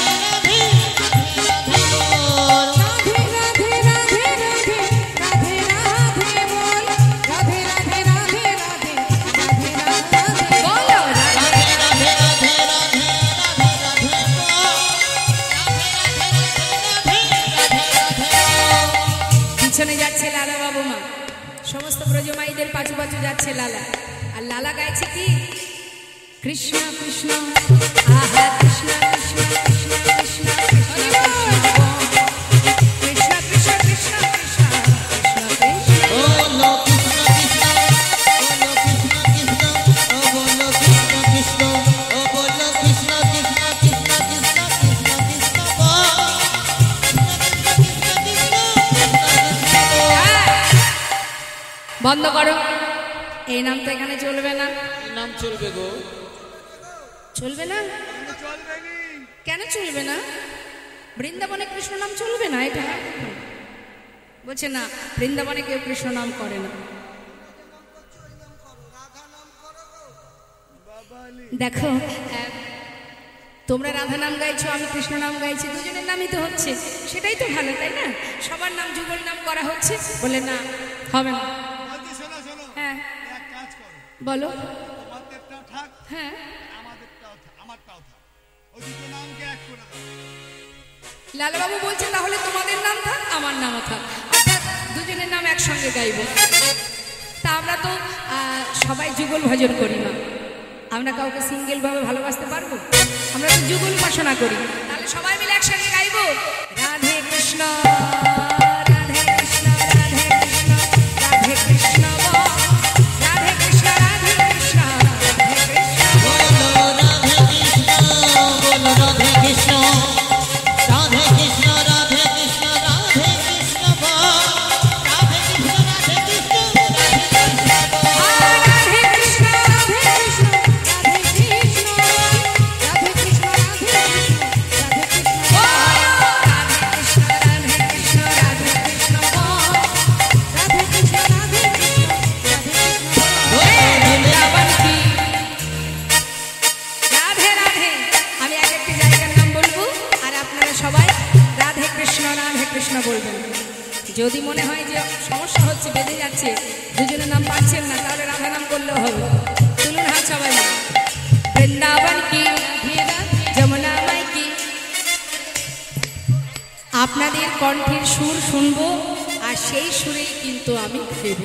পিছনে যাচ্ছে লালা বাবু মা, সমস্ত ব্রজমাইদের পাছু পাছু যাচ্ছে লালা। আর লালা গাইছে কি? কৃষ্ণ কৃষ্ণ আহা কৃষ্ণ কৃষ্ণ কৃষ্ণ কৃষ্ণ কৃষ্ণ কৃষ্ণ কৃষ্ণ কৃষ্ণ কৃষ্ণ কৃষ্ণ। বলো কৃষ্ণ কৃষ্ণ, বলো কৃষ্ণ কৃষ্ণ, ও বলো কৃষ্ণ কৃষ্ণ, ও বলো কৃষ্ণ কৃষ্ণ কৃষ্ণ কৃষ্ণ কৃষ্ণ কৃষ্ণ বন্ধ করো, এই নাম তো এখানে চলবে না। নাম চলবে গো, চলবে না? কেন চলবে না? বৃন্দাবনে কৃষ্ণ নাম চলবে না? এটা বলছে না, বৃন্দাবনে কেউ কৃষ্ণ নাম করে না। দেখো, তোমরা রাধা নাম গাইছো, আমি কৃষ্ণ নাম গাইছি, দুজনের নামই তো হচ্ছে, সেটাই তো ভালো, তাই না? সবার নাম যুগল নাম করা হচ্ছে, বলে না, হবে না। হ্যাঁ, বলো। হ্যাঁ, লালবাবু বলছে তাহলে তোমাদের নাম থাক, আমার নামও থাক, অর্থাৎ দুজনের নাম একসঙ্গে গাইব। তা আমরা তো সবাই যুগল ভজন করি না, আমরা কাউকে সিঙ্গেল ভাবে ভালোবাসতে পারবো? আমরা তো যুগল উপাসনা করি, তাহলে সবাই মিলে একসঙ্গে গাইব, রাধে কৃষ্ণ রাধে কৃষ্ণ রাধে কৃষ্ণ রাধে কৃষ্ণ রাধে কৃষ্ণ রাধে কৃষ্ণ রাধে কৃষ্ণ। বলো রাধে কৃষ্ণ, বলো রাধে কৃষ্ণ, রাধে কৃষ্ণ রাধে কৃষ্ণ রাধে কৃষ্ণ রাধে কৃষ্ণ রাধে কৃষ্ণ রাধে কৃষ্ণ রাধে কৃষ্ণ রাধে কৃষ্ণ রাধে কৃষ্ণ রাধে কৃষ্ণ রাধে কৃষ্ণ রাধে কৃষ্ণ রাধে কৃষ্ণ বৃন্দাবন কি রাধে রাধে। আমি এক একটি জায়গার নাম বলবো আর আপনারা সবাই রাধে কৃষ্ণ বলবেন। যদি মনে হয় যে সমস্যা হচ্ছে, বেঁধে যাচ্ছে, দুজনের নাম পাচ্ছেন না, তাহলে রাধা নাম করলেও হবে। তুলুন হাত সবাই। বৃন্দাবন কি যমুনা মাই কি। আপনাদের কণ্ঠের সুর শুনবো আর সেই সুরেই কিন্তু আমি দেব।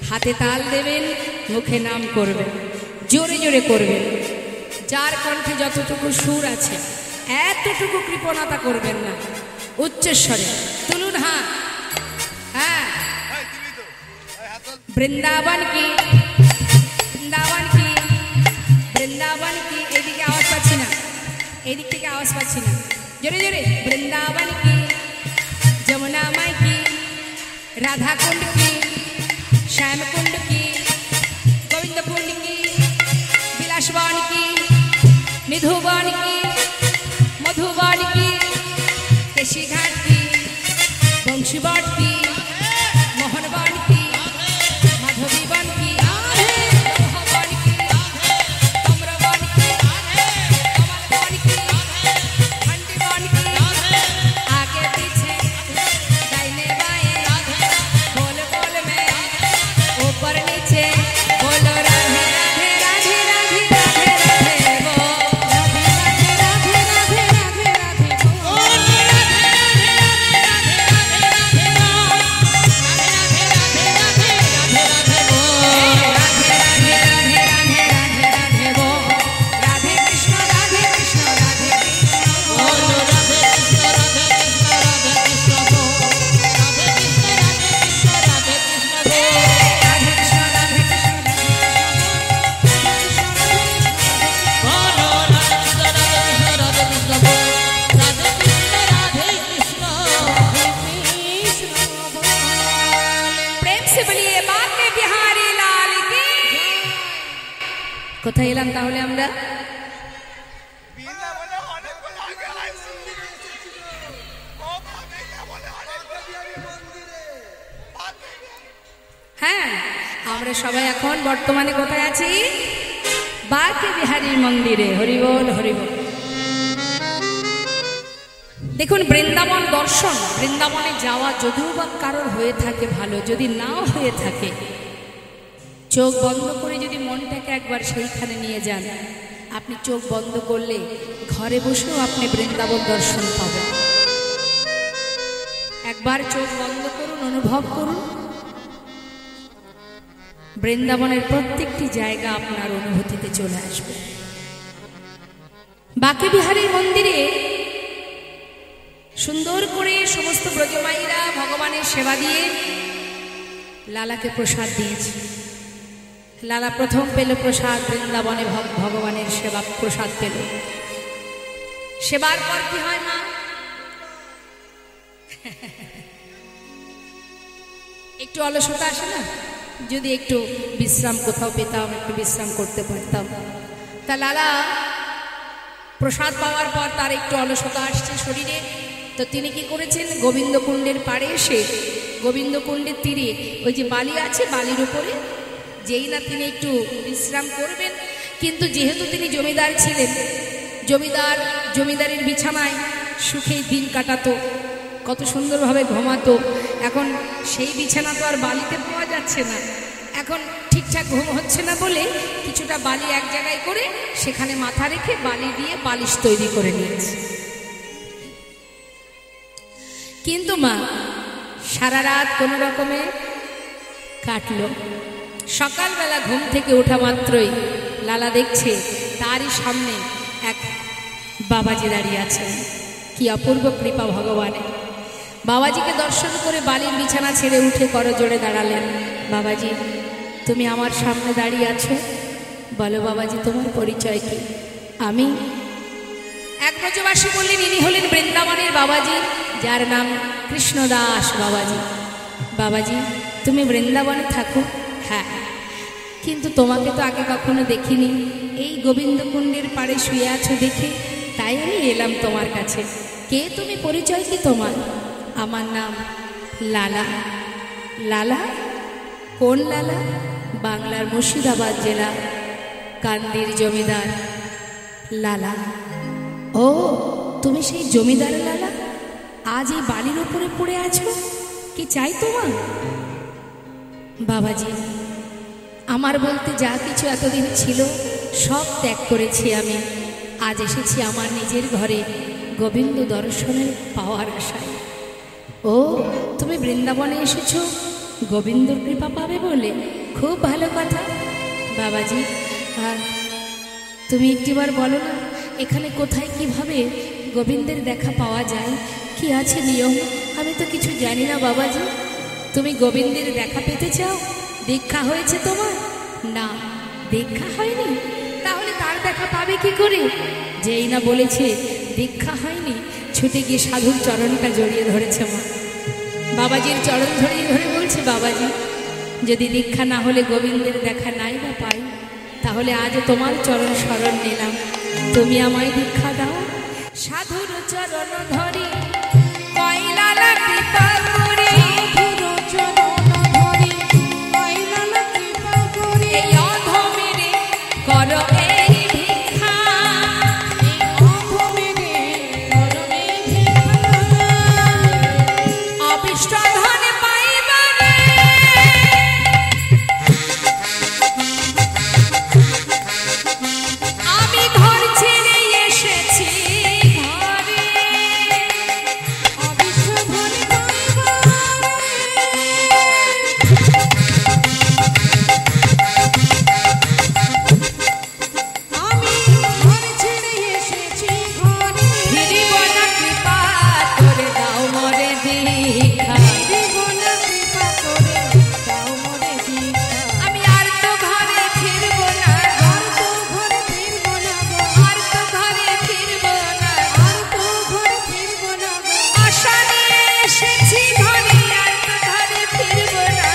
হাতে তাল দেবেন, মুখে নাম করবেন, জোরে জোরে করবেন। যার কণ্ঠে যতটুকু সুর আছে এতটুকু কৃপণতা করবেন না, উচ্চস্বরে তুলুন হাত। হ্যাঁ, বৃন্দাবন কি বৃন্দাবন কি বৃন্দাবন কি। এদিকে আওয়াজ পাচ্ছি না, এদিক থেকে আওয়াজ পাচ্ছি না, জোরে জোরে। বৃন্দাবন কি যমুনা মাই কি রাধা কুণ্ড কি শ্যাম কুণ্ড কি গোবিন্দ কুণ্ড কি मिधुबन की मधुबन की केशीघाट की बंशीबट की मोहनबन की माधवीबन की लोहबन की कमरबन की कमलबन की घंटीबन की आगे पीछे दाहिने बाएं गोल गोल में ऊपर नीचे बोलो राधे राधे राधे राधे राधे राधे वो राधे राधे राधे राधे राधे वो কোথায় এলাম তাহলে আমরা হ্যাঁ আমরা সবাই এখন বর্তমানে কোথায় আছি বাঁকে বিহারীর মন্দিরে হরিবোল হরিবোল দেখুন বৃন্দাবন দর্শন বৃন্দাবনে যাওয়া যদিও বা কারোর হয়ে থাকে ভালো যদি নাও হয়ে থাকে চোখ বন্ধ করে যদি মনটাকে একবার সেইখানে নিয়ে যান আপনি চোখ বন্ধ করলে ঘরে বসেও আপনি বৃন্দাবন দর্শন পাবেন একবার চোখ বন্ধ করুন অনুভব করুন বৃন্দাবনের প্রত্যেকটি জায়গা আপনার অনুভূতিতে চলে আসবে বাঁকে বিহারীর মন্দিরে সুন্দর করে সমস্ত ব্রজমাইরা ভগবানের সেবা দিয়ে লালাকে প্রসাদ দিয়েছে লালা প্রথম পেল প্রসাদ বৃন্দাবনে ভগবানের সেবা প্রসাদ পেল সেবার পর কি হয় মা একটু অলসতা আসে না যদি একটু বিশ্রাম কোথাও পেতাম একটু বিশ্রাম করতে পারতাম তা লালা প্রসাদ পাওয়ার পর তার একটু অলসতা আসছে শরীরে তো তিনি কি করেছেন গোবিন্দকুণ্ডের পাড়ে এসে গোবিন্দকুণ্ডের তীরে ওই যে বালি আছে বালির উপরে যেই না তিনি একটু বিশ্রাম করবেন কিন্তু যেহেতু তিনি জমিদার ছিলেন জমিদারের বিছানায় সুখেই দিন কাটাতো কত সুন্দরভাবে ঘুমাতো এখন সেই বিছানা তো আর বালিতে পাওয়া যাচ্ছে না এখন ঠিকঠাক ঘুম হচ্ছে না বলে কিছুটা বালি এক জায়গায় করে সেখানে মাথা রেখে বালি দিয়ে বালিশ তৈরি করে নিয়েছে কিন্তু মা সারা রাত কোনো রকমে কাটলো সকালবেলা ঘুম থেকে ওঠা মাত্রই লালা দেখছে তারই সামনে এক বাবাজি দাঁড়িয়ে আছেন কি অপূর্ব কৃপা ভগবানের বাবাজিকে দর্শন করে বালির বিছানা ছেড়ে উঠে করজোড়ে দাঁড়ালেন বাবাজি তুমি আমার সামনে দাঁড়িয়ে আছো বলো বাবাজি তোমার পরিচয় কি আমি এক ব্রজবাসী বললেন ইনি হলেন বৃন্দাবনের বাবাজি যার নাম কৃষ্ণদাস বাবাজি বাবাজি তুমি বৃন্দাবনে থাকো হ্যাঁ কিন্তু তোমাকে তো আগে কখনো দেখিনি এই গোবিন্দকুণ্ডের পাড়ে শুয়ে আছো দেখে তাই আমি এলাম তোমার কাছে কে তুমি পরিচয় কি তোমার আমার নাম লালা লালা কোন লালা বাংলার মুর্শিদাবাদ জেলা কান্দির জমিদার লালা ও তুমি সেই জমিদার লালা আজ এই বালির উপরে পড়ে আছো কি চাই তোমার বাবাজি আমার বলতে যা কিছু এতদিন ছিল সব ত্যাগ করেছি আমি আজ এসেছি আমার নিজের ঘরে গোবিন্দ দর্শনের পাওয়ার আশায় ও তুমি বৃন্দাবনে এসেছো গোবিন্দর কৃপা পাবে বলে খুব ভালো কথা বাবাজি আর তুমি একটিবার বলো না এখানে কোথায় কিভাবে গোবিন্দের দেখা পাওয়া যায় কি আছে নিয়ম আমি তো কিছু জানি না বাবাজি তুমি গোবিন্দের দেখা পেতে চাও দীক্ষা হয়েছে তোমার না দীক্ষা হয়নি তাহলে তার দেখা পাবে কি করে যেই না বলেছে দীক্ষা হয়নি ছুটে গিয়ে সাধুর চরণটা জড়িয়ে ধরেছে মা বাবাজির চরণ ধরিয়ে ধরে বলছে বাবাজি যদি দীক্ষা না হলে গোবিন্দের দেখা নাই বা পাই তাহলে আজ তোমার চরণ স্মরণ নিলাম তুমি আমায় দীক্ষা দাও। সাধুর চরণ ধরি কয় লালা কৃপা করি, এই অধমেরে করো এই ভিক্ষা, অবিষ্ট ধন পাইবারে আমি ঘর ছেড়ে এসেছি ঘরে, অবিষ্ট ধন ফিরিব না, কৃপা করে দাও মোরে দীক্ষা, আমি আর তো ঘরে ফিরব না, আর তো ঘরে ফিরব না, আশা নিয়ে এসেছি ঘরে, আর তো ঘরে ফিরব না,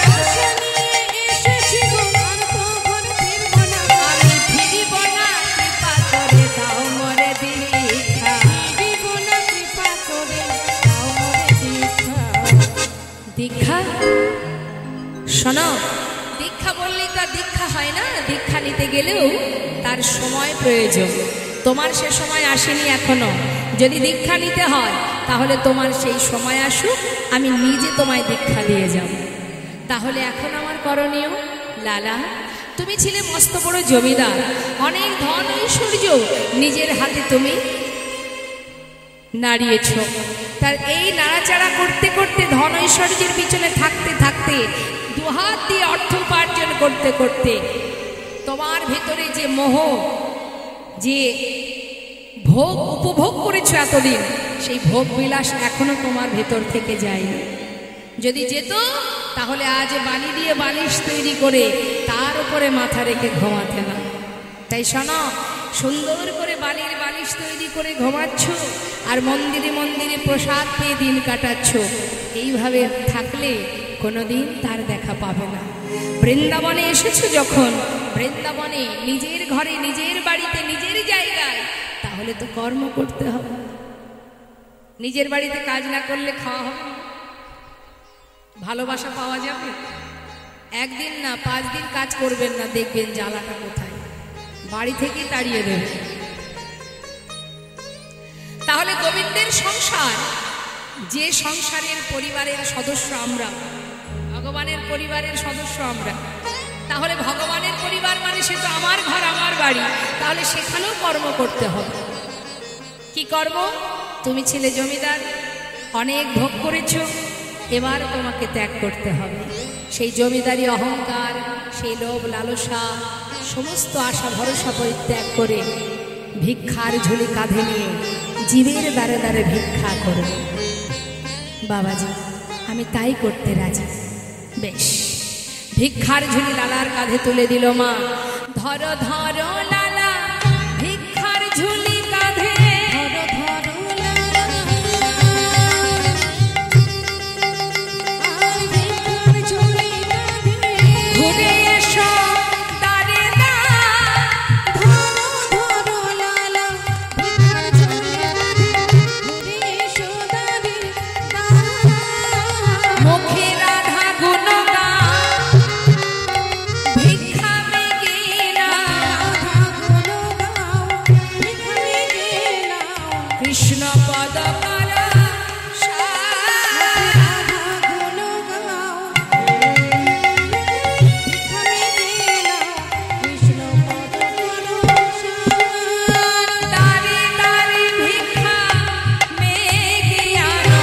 আমি ফিরিব না, কৃপা করে দাও মোরে দীক্ষা। দীক্ষা শোনো, দীক্ষা বললেই তো আর দীক্ষা হয় না, দীক্ষা নিতে গেলেও তার সময় প্রয়োজন। তোমার সে সময় আসেনি এখনো, যদি দীক্ষা নিতে হয় তাহলে তোমার সেই সময় আসুক, আমি নিজে তোমায় দীক্ষা দিয়ে যাব। তাহলে এখন আমার করণীয়, লালা তুমি ছিলে মস্ত বড় জমিদার, অনেক ধন ঐশ্বর্য নিজের হাতে তুমি নাড়িয়েছ, তার এই নাড়াচাড়া করতে করতে ধন ঐশ্বর্যের পিছনে থাকতে থাকতে দুহাত দিয়ে অর্থ উপার্জন করতে করতে তোমার ভেতরে যে মোহ, যে ভোগ উপভোগ করেছো এতদিন, সেই ভোগ বিলাস এখনো তোমার ভেতর থেকে যায়নি। যদি যেত তাহলে আজ বালি দিয়ে বালিশ তৈরি করে তার উপরে মাথা রেখে ঘুমাতে না। তাই শোনো, সুন্দর করে বালির বালিশ তৈরি করে ঘুমাচ্ছ আর মন্দিরে মন্দিরে প্রসাদ পেয়ে দিন কাটাচ্ছ, এইভাবে থাকলে কোনোদিন তার দেখা পাবে না। বৃন্দাবনে এসেছো যখন, বৃন্দাবনে নিজের ঘরে নিজের বাড়িতে নিজের জায়গায়, তাহলে তো কর্ম করতে হবে। নিজের বাড়িতে কাজ না করলে খাওয়া হবে না, ভালোবাসা পাওয়া যাবে? একদিন না 5 দিন কাজ করবেন না, দেখবেন জ্বালাটা কোথায়, বাড়ি থেকে তাড়িয়ে দেবে। তাহলে গোবিন্দের সংসার, যে সংসারের পরিবারের সদস্য আমরা, ভগবানের পরিবারের সদস্য আমরা, তাহলে ভগবানের পরিবার মানে সে তো আমার ঘর আমার বাড়ি, তাহলে সেখানেও কর্ম করতে হবে। কি কর্ম? তুমি ছিলে জমিদার, অনেক ভোগ করেছো, এবার তোমাকে ত্যাগ করতে হবে। সেই জমিদারি অহংকার, সেই লোভ লালসা, সমস্ত আশা ভরসা পরিত্যাগ করে ভিক্ষার ঝুলি কাঁধে নিয়ে জীবের দ্বারে দ্বারে ভিক্ষা করবে। বাবাজি আমি তাই করতে রাজি। বেশ, ভিক্ষার ঝুলি লালার কাঁধে তুলে দিল মা। ধরো ধরো লালা ভিক্ষার ঝুলি কাঁধে, ঘুরে এসো দাঁড়ে মুখে রাধা গুণগান, ভিক্ষা মেগে নাও, কৃষ্ণ পদ কর দাঁড়ে দাঁড়ে ভিক্ষা মেগে আনো,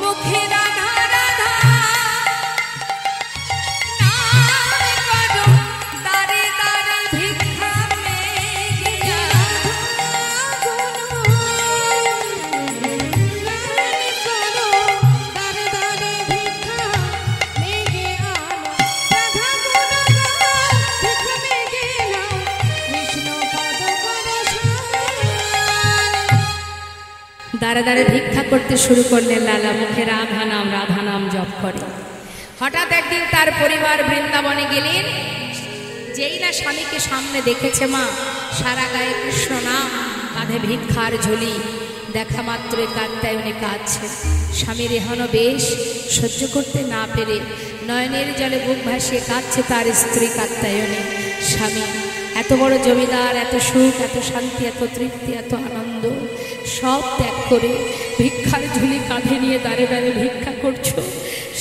মুখে রাধা রাধা নাম করো, দাঁড়ে দাঁড়ে ভিক্ষা মেগে আনো। দাঁড়ে দাঁড়ে ভিক্ষা করতে শুরু করলেন লালা, মুখে রাধা নাম জপ করে। হঠাৎ একদিন তার পরিবার বৃন্দাবনে গেলেন। যেই না স্বামীকে সামনে দেখেছে মা, সারা গায়ে কৃষ্ণ নাম, কাঁধে ভিক্ষার ঝুলি, দেখা মাত্রই কাত্যায়নে কাঁদছে। স্বামীর এহনো বেশ সহ্য করতে না পেরে নয়নের জলে বুক ভাসিয়ে কাঁদছে তার স্ত্রী কাত্যায়নে। স্বামী এত বড় জমিদার, এত সুখ, এত শান্তি, এত তৃপ্তি, এত আনন্দ সব ত্যাগ করে ভিক্ষার ঝুলি কাঁধে নিয়ে দাঁড়ে দাঁড়ে ভিক্ষা করছো।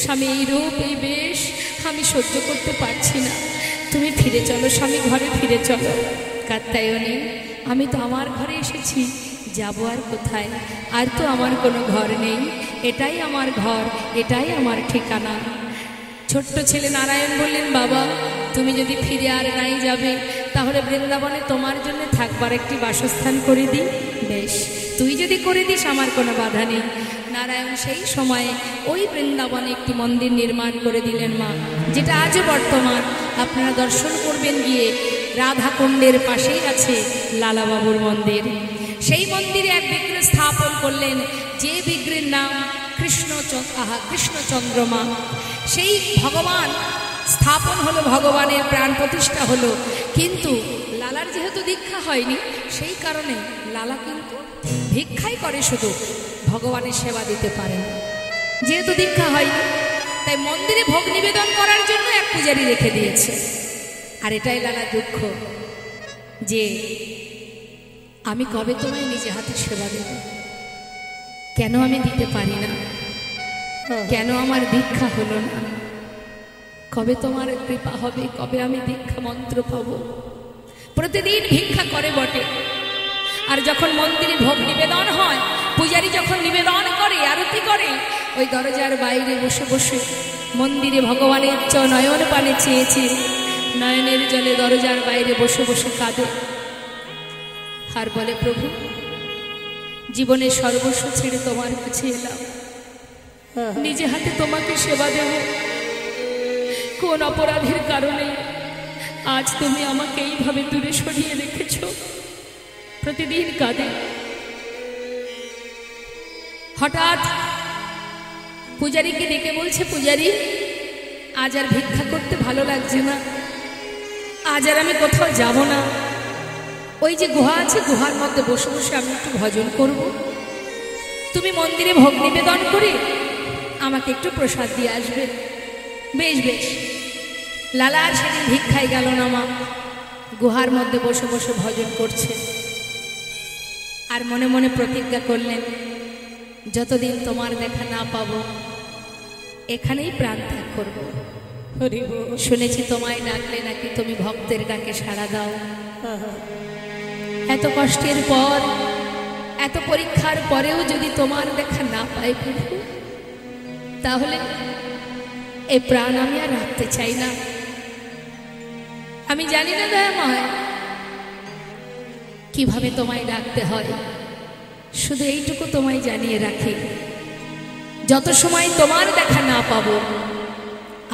স্বামী এই রূপ, এই বেশ আমি সহ্য করতে পারছি না, তুমি ফিরে চলো স্বামী, ঘরে ফিরে চলো। কাত্যায়নী, আমি তো আমার ঘরে এসেছি, যাবো আর কোথায়? আর তো আমার কোনো ঘর নেই, এটাই আমার ঘর, এটাই আমার ঠিকানা। ছোট্ট ছেলে নারায়ণ বললেন, বাবা তুমি যদি ফিরে আর নাই যাবে, তাহলে বৃন্দাবনে তোমার জন্য থাকবার একটি বাসস্থান করে দিই। বেশ, তুই যদি করে দিস আমার কোনো বাধা নেই। নারায়ণ সেই সময়ে ওই বৃন্দাবনে একটি মন্দির নির্মাণ করে দিলেন মা, যেটা আজও বর্তমান। আপনারা দর্শন করবেন গিয়ে, রাধাকুণ্ডের পাশেই আছে লালাবাবুর মন্দির। সেই মন্দিরে এক বিগ্রহ স্থাপন করলেন, যে বিগ্রহের নাম কৃষ্ণচন্দ্রমা। সেই ভগবান স্থাপন হলো, ভগবানের প্রাণ প্রতিষ্ঠা হলো। কিন্তু লালার যেহেতু দীক্ষা হয়নি, সেই কারণে লালা কিন্তু ভিক্ষাই করে, শুধু ভগবানের সেবা দিতে পারেন। যেহেতু দীক্ষা হয়নি, তাই মন্দিরে ভোগ নিবেদন করার জন্য এক পূজারী রেখে দিয়েছে। আর এটাই লালা দুঃখ, যে আমি কবে তোমায় নিজে হাতে সেবা দেব? কেন আমি দিতে পারি না? কেন আমার দীক্ষা হলো না? কবে তোমার কৃপা হবে? কবে আমি দীক্ষা মন্ত্র পাব? প্রতিদিন ভিক্ষা করে বটে। আর যখন মন্দিরে ভোগ নিবেদন হয়, পূজারী যখন নিবেদন করে, আরতি করে, ওই দরজার বাইরে বসে বসে মন্দিরে ভগবানের নয়ন পানে চেয়েছে, নয়নের জলে দরজার বাইরে বসে বসে কাঁদে আর বলে, প্রভু জীবনের সর্বস্ব ছেড়ে তোমার কাছে এলাম, নিজে হাতে তোমাকে সেবা দেব। কোন অপরাধের কারণে আজ তুমি আমাকে এইভাবে দূরে সরিয়ে রেখেছ? প্রতিদিন কাঁদে। হঠাৎ পূজারীকে ডেকে বলছে, পূজারী আজ আর ভিক্ষা করতে ভালো লাগছে না, আজ আর আমি কোথাও যাব না। ওই যে গুহা আছে, গুহার মধ্যে বসে বসে আমি একটু ভজন করব। তুমি মন্দিরে ভোগ নিবেদন করে আমাকে একটু প্রসাদ দিয়ে আসবে। বেশ বেশ। লালা আর সেদিন ভিক্ষায় গেল না মা, গুহার মধ্যে বসে বসে ভজন করছে। আর মনে মনে প্রতিজ্ঞা করলেন, যতদিন তোমার দেখা না পাবো এখানেই প্রাণ ত্যাগ করবো। শুনেছি তোমায় ডাকলে নাকি তুমি ভক্তের ডাকে সাড়া দাও। এত কষ্টের পর, এত পরীক্ষার পরেও যদি তোমার দেখা না পাই প্রভু, তাহলে এই প্রাণ আমি আর রাখতে চাই না। আমি জানি না দয়াময় কিভাবে তোমায় ডাকতে হয়, শুধু এইটুকু তোমায় জানিয়ে রাখি, যত সময় তোমার দেখা না পাবো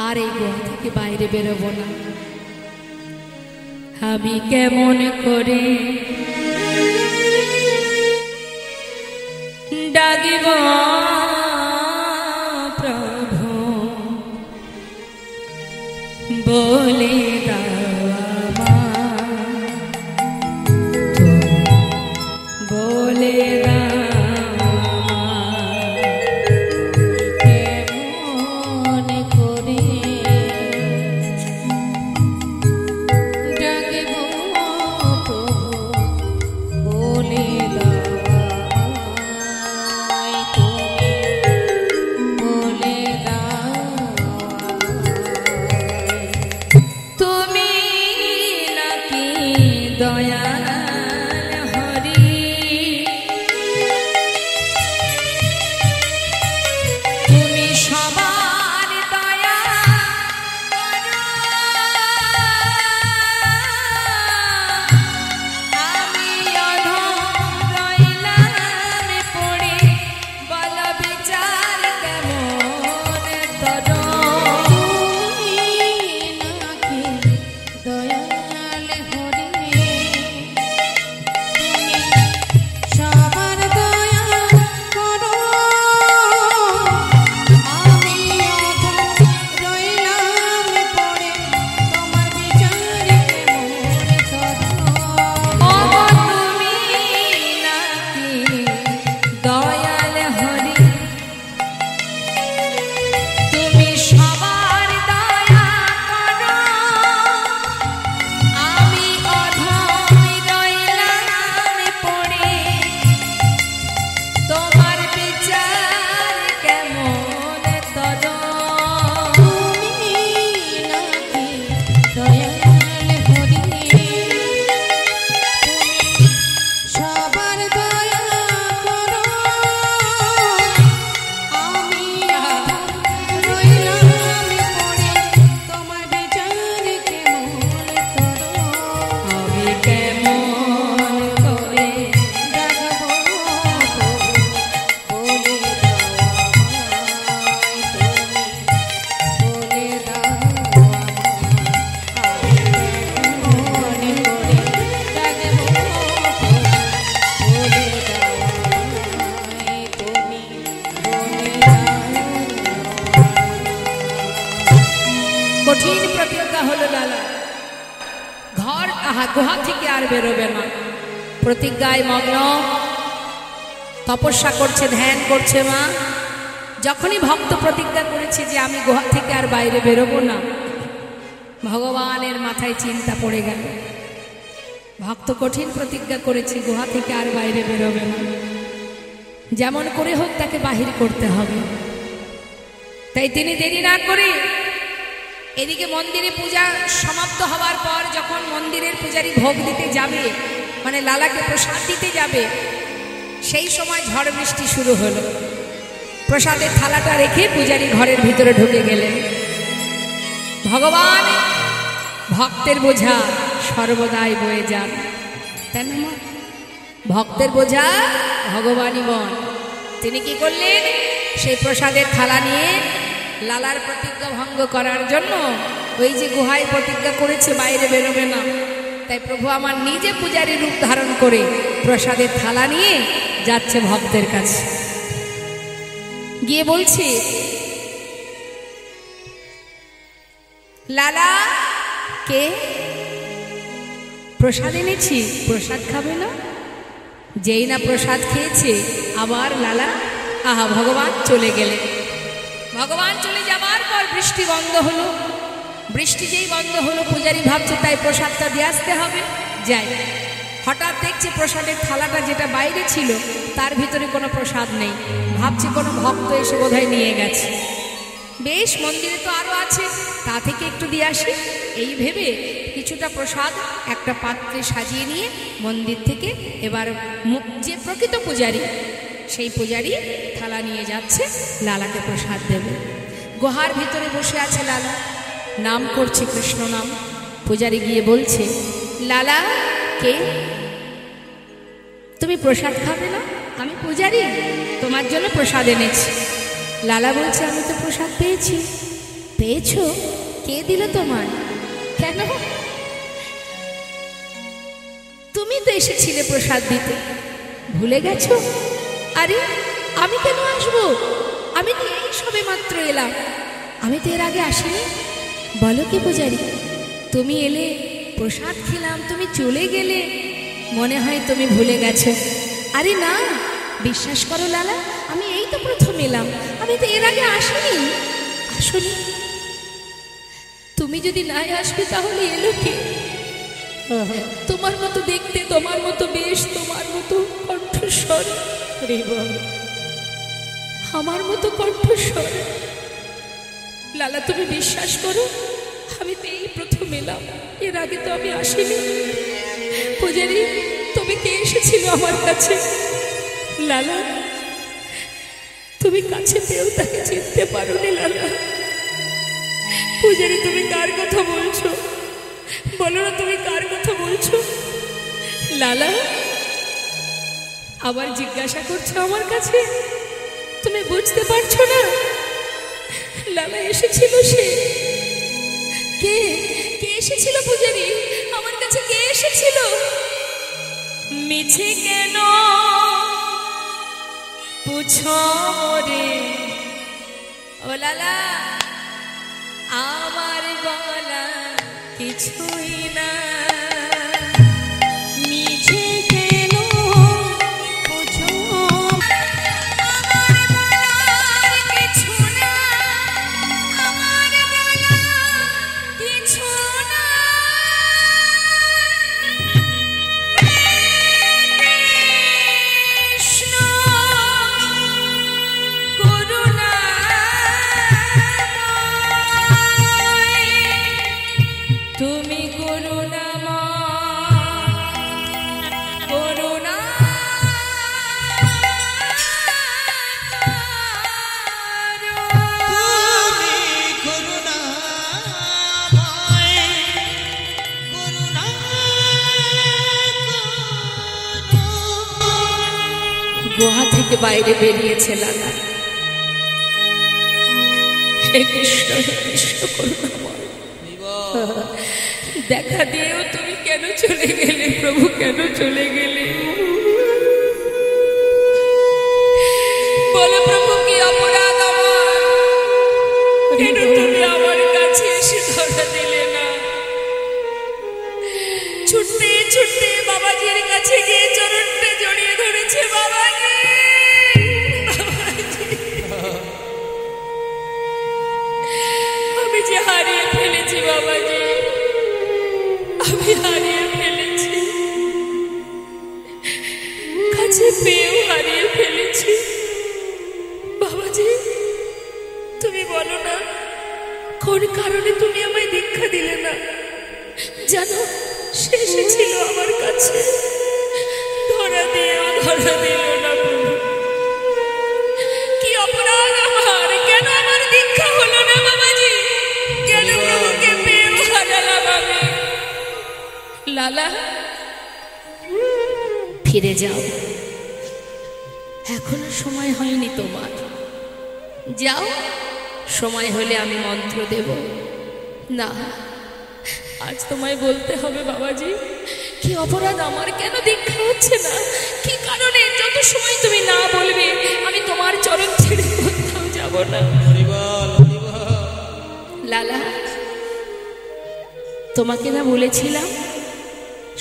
আর এই গুহা থেকে বাইরে বেরোবো না। আমি কেমন করে ডাকিব প্রভু, বলে বলে কেমন করে ডাকিব প্রভু, বলে তুমি কঠিন প্রতিজ্ঞা হলো লালা, গুহা থেকে আর বেরোবে না। প্রতিজ্ঞায় মগ্ন, তপস্যা করছে, ধ্যান করছে মা। যখনই ভক্ত প্রতিজ্ঞা করেছে যে আমি গুহা থেকে আর বাইরে বেরোবো না, ভগবানের মাথায় চিন্তা পড়ে গেল। ভক্ত কঠিন প্রতিজ্ঞা করেছে গুহা থেকে আর বাইরে বেরোবে না, যেমন করে হোক তাকে বাহির করতে হবে। তাই তিনি দেরি না করে এদিকে মন্দিরে পূজা সমাপ্ত হওয়ার পর যখন মন্দিরের পূজারী ভোগ দিতে যাবে, মানে লালাকে প্রসাদ দিতে যাবে, সেই সময় ঝড় বৃষ্টি শুরু হলো। প্রসাদের থালাটা রেখে পূজারী ঘরের ভিতরে ঢুকে গেলেন। ভগবান ভক্তের বোঝা সর্বদাই বয়ে যান, তাই না মা? ভক্তের বোঝা ভগবানই বন। তিনি কি করলেন? সেই প্রসাদের থালা নিয়ে লালার প্রতিজ্ঞা ভঙ্গ করার জন্য, ওই যে গুহায় প্রতিজ্ঞা করেছে বাইরে বেরোবে না, তাই প্রভু আমার নিজে পূজারী রূপ ধারণ করে প্রসাদের থালা নিয়ে যাচ্ছে ভক্তের কাছে। গিয়ে বলছে, লালা কে? প্রসাদ এনেছি, প্রসাদ খাবে না? যেই না প্রসাদ খেয়েছে আবার লালা, আহা ভগবান চলে গেলেন। ভগবান চলে যাবার পর বৃষ্টি বন্ধ হলো। বৃষ্টি যেই বন্ধ হলো, পূজারী ভাবছে তাই প্রসাদটা দিয়ে আসতে হবে, যাই। হঠাৎ দেখছে প্রসাদের থালাটা যেটা বাইরে ছিল তার ভিতরে কোনো প্রসাদ নেই। ভাবছে কোনো ভক্ত এসে বোধহয় নিয়ে গেছে। বেশ, মন্দিরে তো আরও আছে, তা থেকে একটু দিয়ে আসি, এই ভেবে কিছুটা প্রসাদ একটা পাত্রে সাজিয়ে নিয়ে মন্দির থেকে এবার যে প্রকৃত পূজারী, সেই পূজারী থালা নিয়ে যাচ্ছে লালাকে প্রসাদ দেবে। গুহার ভিতরে বসে আছে লালা, নাম করছে কৃষ্ণ নাম। পূজারী গিয়ে বলছে, লালা কে? তুমি প্রসাদ খাবে না? আমি পূজারী, তোমার জন্য প্রসাদ এনেছি। লালা বলছে, আমি তো প্রসাদ পেয়েছি। পেয়েছো? কে দিল তোমায়? কেন? তুমি তো এসেছিলে প্রসাদ দিতে, ভুলে গেছো? আরে আমি কেন আসবো? আমি তো এই সবে মাত্র এলাম, আমি তো এর আগে আসিনি। বলো কি পূজারী, তুমি এলে, প্রসাদ খেলাম, তুমি চলে গেলে, মনে হয় তুমি ভুলে গেছো। আরে না, বিশ্বাস করো লালা, আমি এই তো প্রথম এলাম, আমি তো এর আগে আসিনি। আসলে তুমি যদি নাই আসবে তাহলে এলো কে? তোমার মতো দেখতে, তোমার মতো বেশ, তোমার মতো কণ্ঠস্বর, আমার মতো কণ্ঠস্বর। লালা তুমি বিশ্বাস করো, আমি তো এই প্রথম এলাম, এর আগে তো আমি আসিনি। পূজারী, তুমি কে এসেছিল আমার কাছে? লালা, তুমি কাছে পেয়েও তাকে চিনতে পারোনি লালা। পূজারী, তুমি কার কথা বলছো? বলো না, তুমি কার কথা বলছো? লালা আবার জিজ্ঞাসা করছো আমার কাছে, তুমি বুঝতে পারছো না? লালা এসেছিল, সে কে? কে এসেছিল পূজারী আমার কাছে? কে এসেছিল? মিছে কেন পুছো রে ও লালা, আমার বলা কিছুই না। মিছে কেন পুছো, আমার বলার কিছু না, আমার বলা কিছু না। কৃষ্ণ তুমি করুণা, গুহা থেকে বাইরে বেরিয়েছে লালা। হে কৃষ্ণ, হে কৃষ্ণ করুণাময়, দেখা দিয়েও তুমি কেন চলে গেলে? প্রভু কেন চলে গেলে? বলো প্রভু, কি অপরাধ আমার? কেন তুমি আমার কাছে এসে ধরো? বাবাজি, আমি হারিয়ে ফেলেছি, কাছে পেয়েও হারিয়ে ফেলেছি। বাবাজি, তুমি বলো না কোন কারণে তুমি আমায় দীক্ষা দিলে না? জানো, শেষে ছিল আমার কাছে, ধরা দিল না প্রভু। কি অপরাধ আমার? কেন আমার দীক্ষা হলো না বাবাজি? কেন প্রভুকে পেয়েও হারালাম আমি? লালা, ফিরে যাও, এখনো সময় হয়নি তোমার। যাও, সময় হলে আমি মন্ত্র দেব। না, আজ তোমায় বলতে হবে বাবাজি, কি অপরাধ আমার? কেন দীক্ষা হচ্ছে না? কি কারণে? যত সময় তুমি না বলবে আমি তোমার চরণ ছেড়ে কোথাও যাব না। লালা, তোমাকে না বলেছিলাম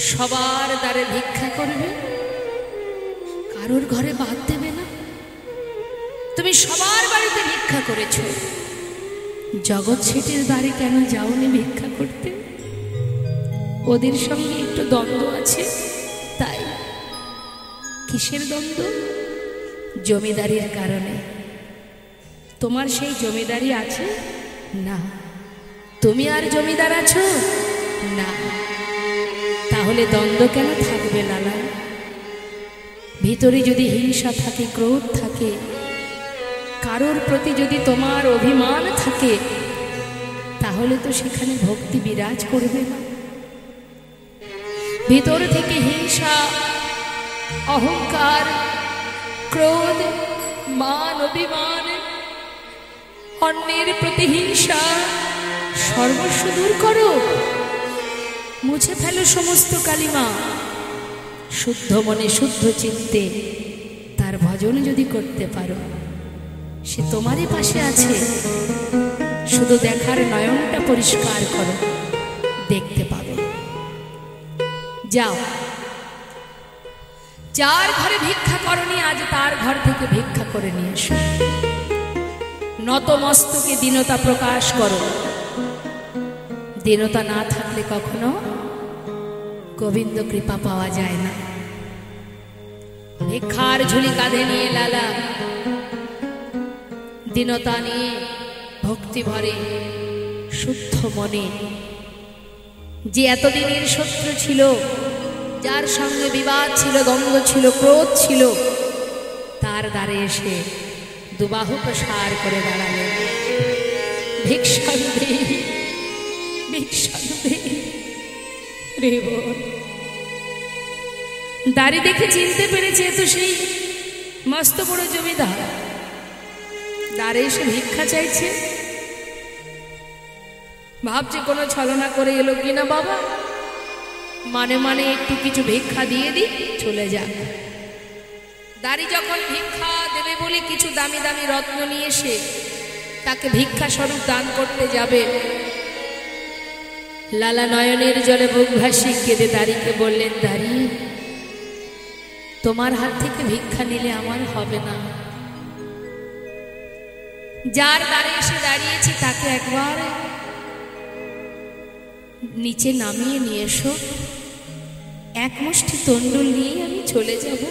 সবার দ্বারে ভিক্ষা করবে, কারোর ঘরে বাদ দেবে না? তুমি সবার বাড়িতে ভিক্ষা করেছ, জগৎ শেঠের দ্বারে কেন যাওনি ভিক্ষা করতে? ওদের সঙ্গে একটু দ্বন্দ্ব আছে, তাই। কিসের দ্বন্দ্ব? জমিদারির কারণে। তোমার সেই জমিদারি আছে না? তুমি আর জমিদার আছো না? তাহলে দ্বন্দ্ব কেন থাকবে লালা? ভিতরে যদি হিংসা থাকে, ক্রোধ থাকে, কারোর প্রতি যদি তোমার অভিমান থাকে, তাহলে তো সেখানে ভক্তি বিরাজ করবে না। ভিতর থেকে হিংসা, অহংকার, ক্রোধ, মান, অভিমান, অন্যের প্রতি হিংসা সর্বস্ব দূর করো, মুছে ফেলো সমস্ত কালিমা। শুদ্ধ মনে শুদ্ধ চিত্তে তার ভজন যদি করতে পারো, সে তোমারই পাশে আছে। শুধু দেখার নয়নটা পরিষ্কার করো, দেখতে পাবে। যাও, যার ঘরে ভিক্ষা করনি আজ তার ঘর থেকে ভিক্ষা করে নিয়ে এসো। নত মস্তকে দীনতা প্রকাশ করো। দীনতা না থাকলে কখনো গোবিন্দ কৃপা পাওয়া যায় না। ভিক্ষার ঝুলি কাঁধে নিয়ে লালা দীনতা নিয়ে ভক্তি ভরে শুদ্ধ মনে, যে এতদিনের শত্রু ছিল, যার সঙ্গে বিবাদ ছিল, দ্বন্দ্ব ছিল, ক্রোধ ছিল, তার দ্বারে এসে দুবাহু প্রসার করে দাঁড়ালেন। ভিক্ষা দে, ভিক্ষা দে রে বোন। দাড়ি দেখে চিনতে পেরেছে তো সেই মস্ত বড় জমিদার। দ্বারে এসে ভিক্ষা চাইছে, ভাবছে কোনো ছলনা করে এলো কিনা বাবা, মানে মানে একটু কিছু ভিক্ষা দিয়ে দিই, চলে যাক। দাড়ি যখন ভিক্ষা দেবে বলে কিছু দামি দামি রত্ন নিয়ে এসে তাকে ভিক্ষা স্বরূপ দান করতে যাবে, লালা নয়নের জলে বুক ভাসি কেঁদে দাড়িকে বললেন, দাড়ি, তোমার হাত থেকে ভিক্ষা নিলে আমার হবে না। যার দ্বারে এসে দাঁড়িয়েছি তাকে একবার নিচে নামিয়ে নিয়ে এসো, এক মুষ্টি তন্ডুল নিয়ে আমি চলে যাব।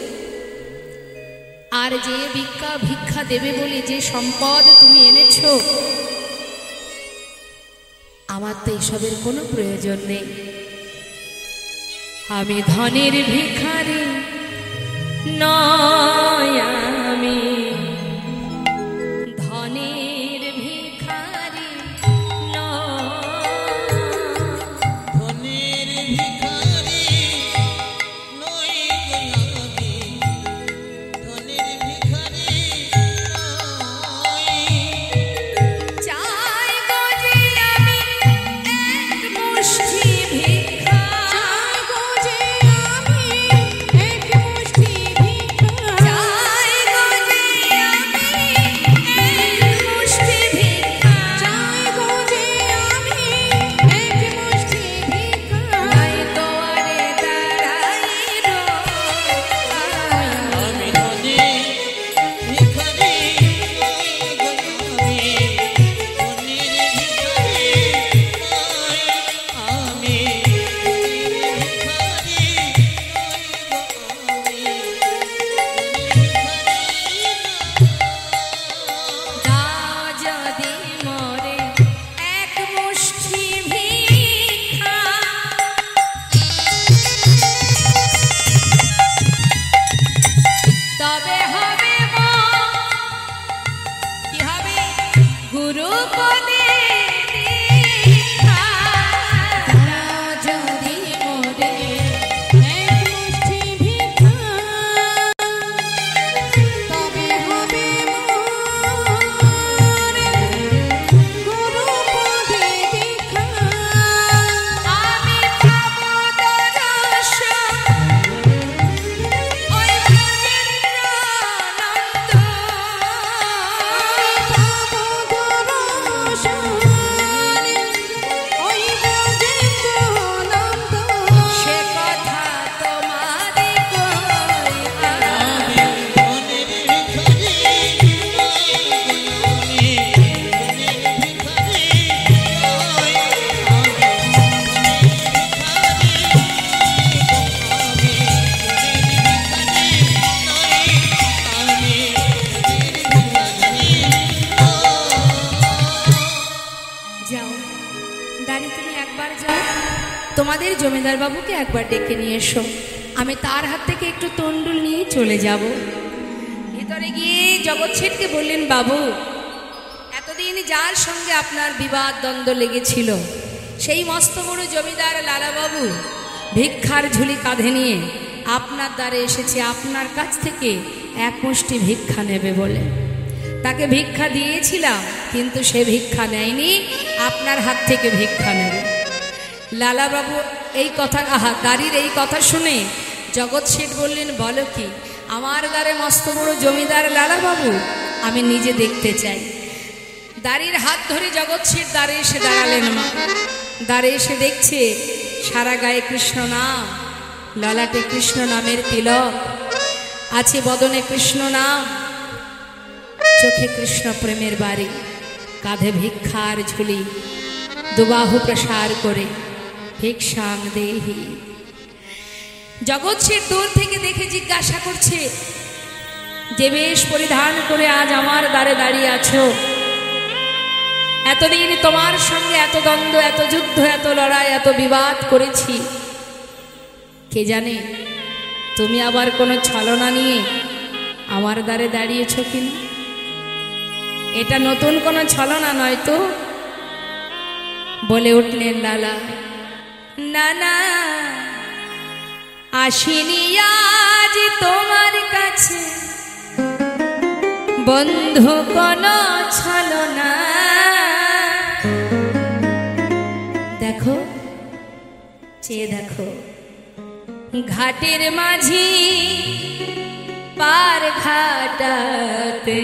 আর যে ভিক্ষা দেবে বলে যে সম্পদ তুমি এনেছো, আমার তো এসবের কোনো প্রয়োজন নেই। আমি ধনের ভিখারি নয়, আমি ধনের ভিখারি নয়, ধনের ভিখারি নই গোলামি, ধনের ভিখারি নই। চাই গো যে আমি এক মুষ্টি ভিক্ষা, চাই গো যে আমি এক মুষ্টি ভিক্ষা, চাই গুরু পদে দীক্ষা যদি মোরে এক মুষ্টি ভিক্ষা তবে হবে মোরে গুরু পদে দীক্ষা আমি পাবো দর্শন ওই ব্রজেন্দ্রানন্দ সে কথা তোমারে কই যাও দাঁড়ি তুমি একবার যাও তোমাদের জমিদার বাবুকে একবার ডেকে নিয়ে এসো আমি তার হাত থেকে একটু তন্ডুল নিয়ে চলে যাব ভিতরে গিয়ে জগৎ শেঠকে বললেন বাবু এতদিন যার সঙ্গে আপনার বিবাদ দ্বন্দ্ব লেগেছিল সেই মস্ত বড় জমিদার লালাবাবু ভিক্ষার ঝুলি কাঁধে নিয়ে আপনার দ্বারে এসেছে আপনার কাছ থেকে এক মুষ্টি ভিক্ষা নেবে বলে তাকে ভিক্ষা দিয়েছিলাম কিন্তু সে ভিক্ষা নেয়নি আপনার হাত থেকে ভিক্ষা নেবে লালাবাবু এই কথা দাঁড়ির এই কথা শুনে জগৎ শেঠ বললেন বলো কি আমার দ্বারে মস্ত বড় জমিদার লালাবাবু আমি নিজে দেখতে চাই দাঁড়ির হাত ধরে জগৎ শেঠ দ্বারে এসে দাঁড়ালেন মা দ্বারে এসে দেখছে সারা গায়ে কৃষ্ণ নাম ললাটে কৃষ্ণ নামের তিলক আছে বদনে কৃষ্ণ নাম চোখে কৃষ্ণ প্রেমের বাড়ি কাঁধে ভিক্ষার ঝুলি দুবাহু প্রসার করে ভিক্ষাং দেহি জগৎ শেঠ দূর থেকে দেখে জিজ্ঞাসা করছে যে বেশ পরিধান করে আজ আমার দ্বারে দাঁড়িয়ে আছো এতদিন তোমার সঙ্গে এত দ্বন্দ্ব এত যুদ্ধ এত লড়াই এত বিবাদ করেছি কে জানে তুমি আবার কোনো ছলনা নিয়ে আমার দ্বারে দাঁড়িয়েছ কিনা এটা নতুন কোনো ছলনা নয় তো বলে উঠলেন লালা না না আসিনি আজ তোমার কাছে বন্ধু কোনো ছলনা দেখো চেয়ে দেখো ঘাটের মাঝি পার ঘাটাতে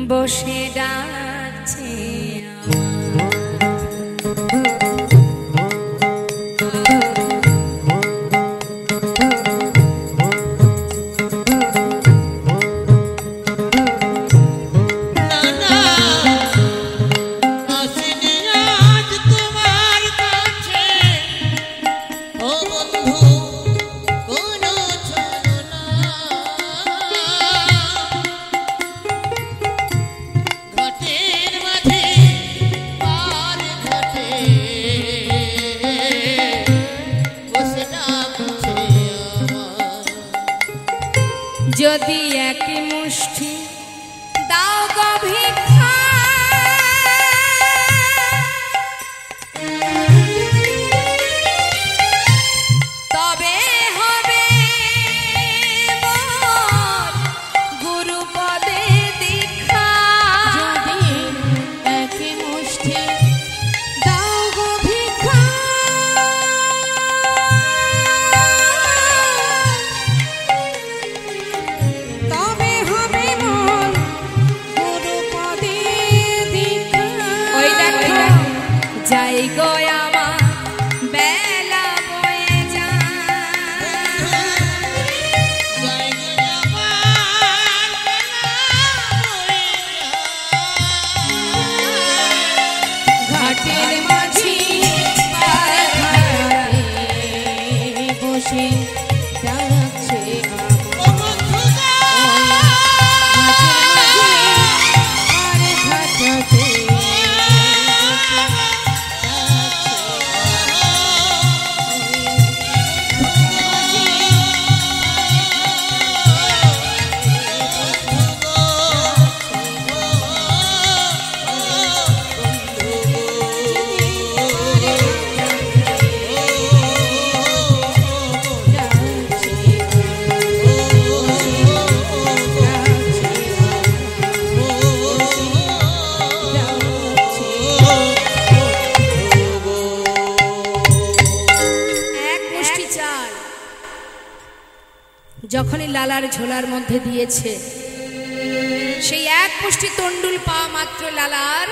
বসে ডাকছে যদি এক মুষ্টি দাও গো ভিক্ষা তবে হবে মোর গুরু পদে দীক্ষা যদি এক মুষ্টি দাও গো ভিক্ষা তবে হবে মোর গুরু পদে দীক্ষা ওই দেখো যাই গো আমার বেলা বয়ে ঘাটের মাঝি পার ঘাটে বসে ডাকছে ঘাটের মাঝি পার ঘাটে লালার ঝোলার মধ্যে দিয়েছে। সেই এক মুষ্টি তন্ডুল পা মাত্র লালার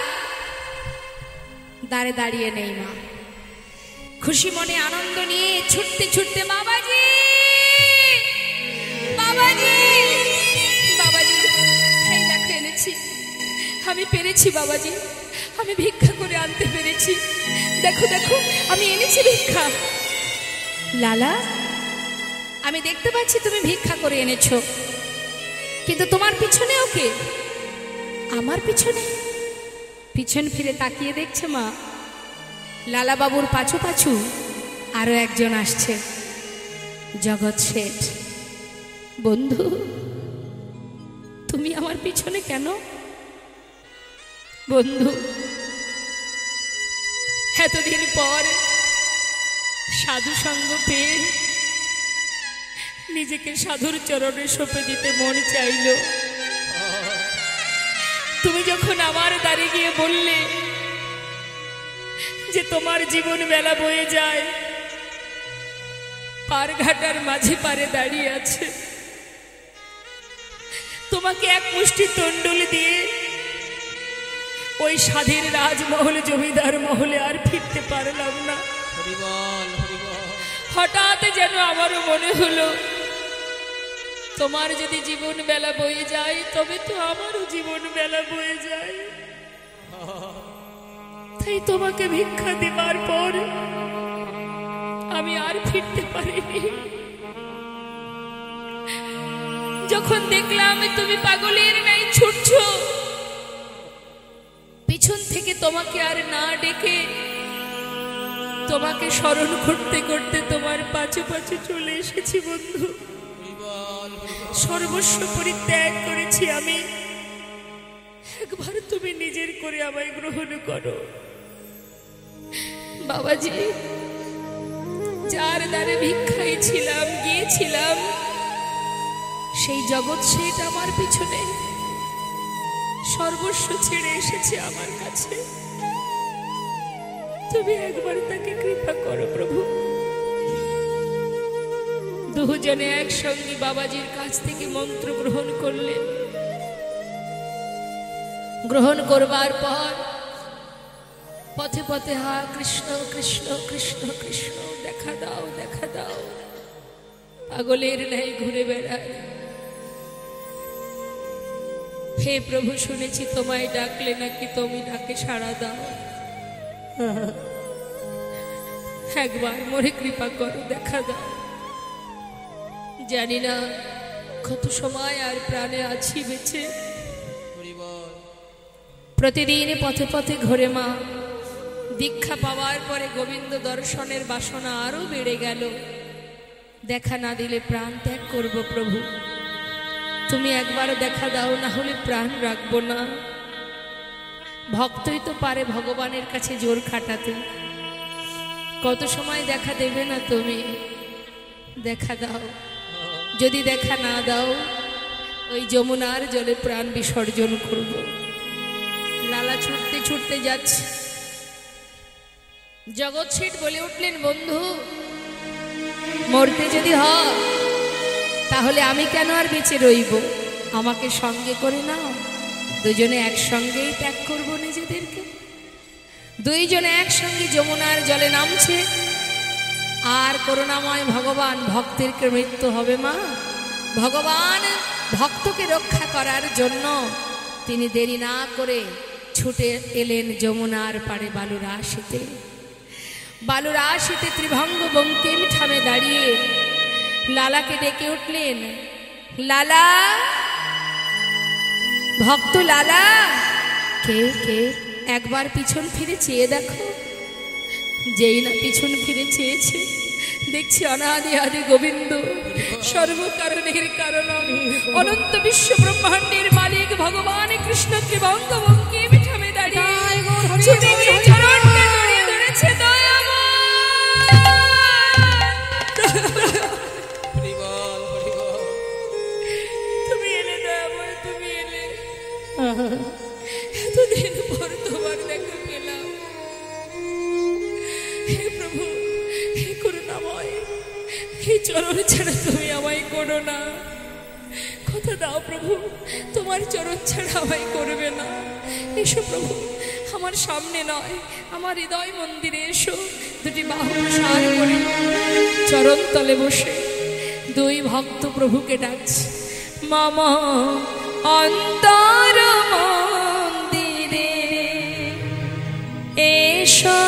দাঁড়ে দাঁড়িয়ে নেই মা। খুশি মনে আনন্দ নিয়ে ছুটতে ছুটতে বাবাজি বাবাজি বাবাজি, এই দেখো এনেছি, আমি পেরেছি বাবাজি, আমি ভিক্ষা করে আনতে পেরেছি, দেখো দেখো আমি এনেছি ভিক্ষা। লালা, আমি দেখতে পাচ্ছি তুমি ভিক্ষা করে এনেছো, কিন্তু তোমার পিছনে ওকে? আমার পিছনে? পিছন ফিরে তাকিয়ে দেখছে মা, লালা বাবুর পাছু পাছু আরো একজন আসছে, জগৎ শেঠ। বন্ধু, তুমি আমার পিছনে কেন? বন্ধু, এতদিন পর সাধু সঙ্গ পেয়ে নিজেকে সাধুর চরণে সঁপে দিতে মন চাইল। তুমি যখন আমার দ্বারে গিয়ে বললে যে তোমার জীবন বেলা বয়ে যায়, পার ঘাটার মাঝে পারে দাঁড়িয়ে আছে, তোমাকে এক মুষ্টি তন্ডুল দিয়ে ওই স্বাধীন রাজমহল জমিদার মহলে আর ফিরতে পারলাম না। হঠাৎ যেন আমারও মনে হলো, তোমার যদি জীবন বেলা বয়ে যায় তবে তো আমারও জীবন বেলা বয়ে যায়। তাই তোমাকে ভিক্ষা দেবার পর আমি আর ফিরতে পারিনি। যখন দেখলাম তুমি পাগলের নাই ছুটছো, পিছন থেকে তোমাকে আর না ডেকে তোমাকে স্মরণ করতে করতে তোমার পাছু পাছু চলে এসেছি বন্ধু। সর্বস্ব পরিত্যাগ করেছি আমি, একবার তুমি নিজের করে আমায় গ্রহণ করো। বাবাজি, যার দ্বারে ভিক্ষাই ছিলাম, গিয়েছিলাম, সেই জগৎ শেঠ আমার পিছনে সর্বস্ব ছেড়ে এসেছে আমার কাছে। তুমি একবার তাকে কৃপা করো প্রভু। দুজনে একসঙ্গে বাবাজির কাছ থেকে মন্ত্র গ্রহণ করলেন। গ্রহণ করবার পর পথে পথে হা কৃষ্ণ কৃষ্ণ কৃষ্ণ কৃষ্ণ, দেখা দাও দেখা দাও, পাগলের ন্যায় ঘুরে বেড়ায়। হে প্রভু, শুনেছি তোমায় ডাকলে নাকি তুমি ডাকে সাড়া দাও, একবার মোরে কৃপা করো, দেখা দাও। জানি না কত সময় আর প্রাণে আছি বেঁচে। প্রতিদিন পথে পথে ঘোরে মা। দীক্ষা পাওয়ার পরে গোবিন্দ দর্শনের বাসনা আরো বেড়ে গেল। দেখা না দিলে প্রাণ ত্যাগ করব প্রভু, তুমি একবার দেখা দাও, না হলে প্রাণ রাখবো না। ভক্তই তো পারে ভগবানের কাছে জোর খাটাতে। কত সময় দেখা দেবে না তুমি? দেখা দাও। যদি দেখা না দাও, ওই যমুনার জলে প্রাণ বিসর্জন করব। লালা ছুটতে ছুটতে যাচ্ছে। জগৎ শেঠ বলে উঠলেন, বন্ধু, মরতে যদি হয় তাহলে আমি কেন আর বেঁচে রইব? আমাকে সঙ্গে করে নাও, দুজনে একসঙ্গেই ত্যাগ করব নিজেদেরকে। দুইজনে একসঙ্গে যমুনার জলে নামছে। আর করুণাময় ভগবান, ভক্তেরকে মৃত্যু হবে মা। ভগবান ভক্তকে রক্ষা করার জন্য তিনি দেরি না করে ছুটে এলেন যমুনার পাড়ে বালুরাশিতে। বালুরাশিতে ত্রিভঙ্গ বঙ্কিম ঠামে দাঁড়িয়ে লালাকে ডেকে উঠলেন, লালা, ভক্ত লালা। কে কে? একবার পিছন ফিরে চেয়ে দেখো। যেই না পিছন ফিরে চেয়েছে, দেখছি অনাদি আদি গোবিন্দ, সর্বকারণের কারণ, অনন্ত বিশ্ব ব্রহ্মাণ্ডের মালিক ভগবান কৃষ্ণ ত্রিভঙ্গ বঙ্কিম ঠামে দাঁড়িয়ে ছুটে গিয়ে চরণটা জড়িয়ে ধরেছে। তুমি এলে দয়াময়, তুমি এলে। এতদিন পর তোমার দেখা পেলাম। হে প্রভু, হে করুণাময়, এই চরণ ছাড়া তুমি আমায় করো না। কথা দাও প্রভু, তোমার চরণ ছাড়া আমায় করবে না। এসো প্রভু, আমার সামনে নয়, আমার হৃদয় মন্দিরে এসো। দুটি বাহু সার করে চরণ তলে বসে দুই ভক্ত প্রভুকে ডাকছে, মামা অন্তর মন্দিরে এসো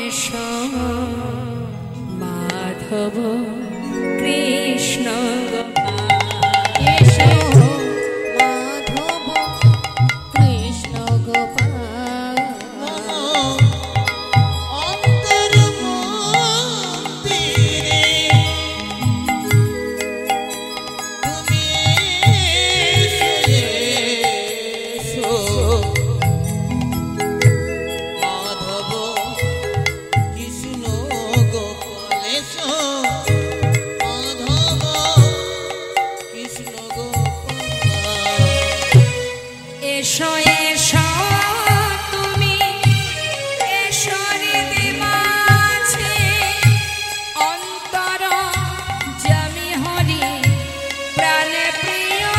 এসো, মাধব কৃষ্ণ গোপাল এসো মাধব কৃষ্ণ গোপাল। অন্তর মন্দিরে তুমি এসো, মাধব কৃষ্ণ গোপাল। এসো মাধব কৃষ্ণ গোপাল। এসো এসো তুমি এসো হৃদয় মাঝে, অন্তর জমি হরি প্রাণে প্রিয়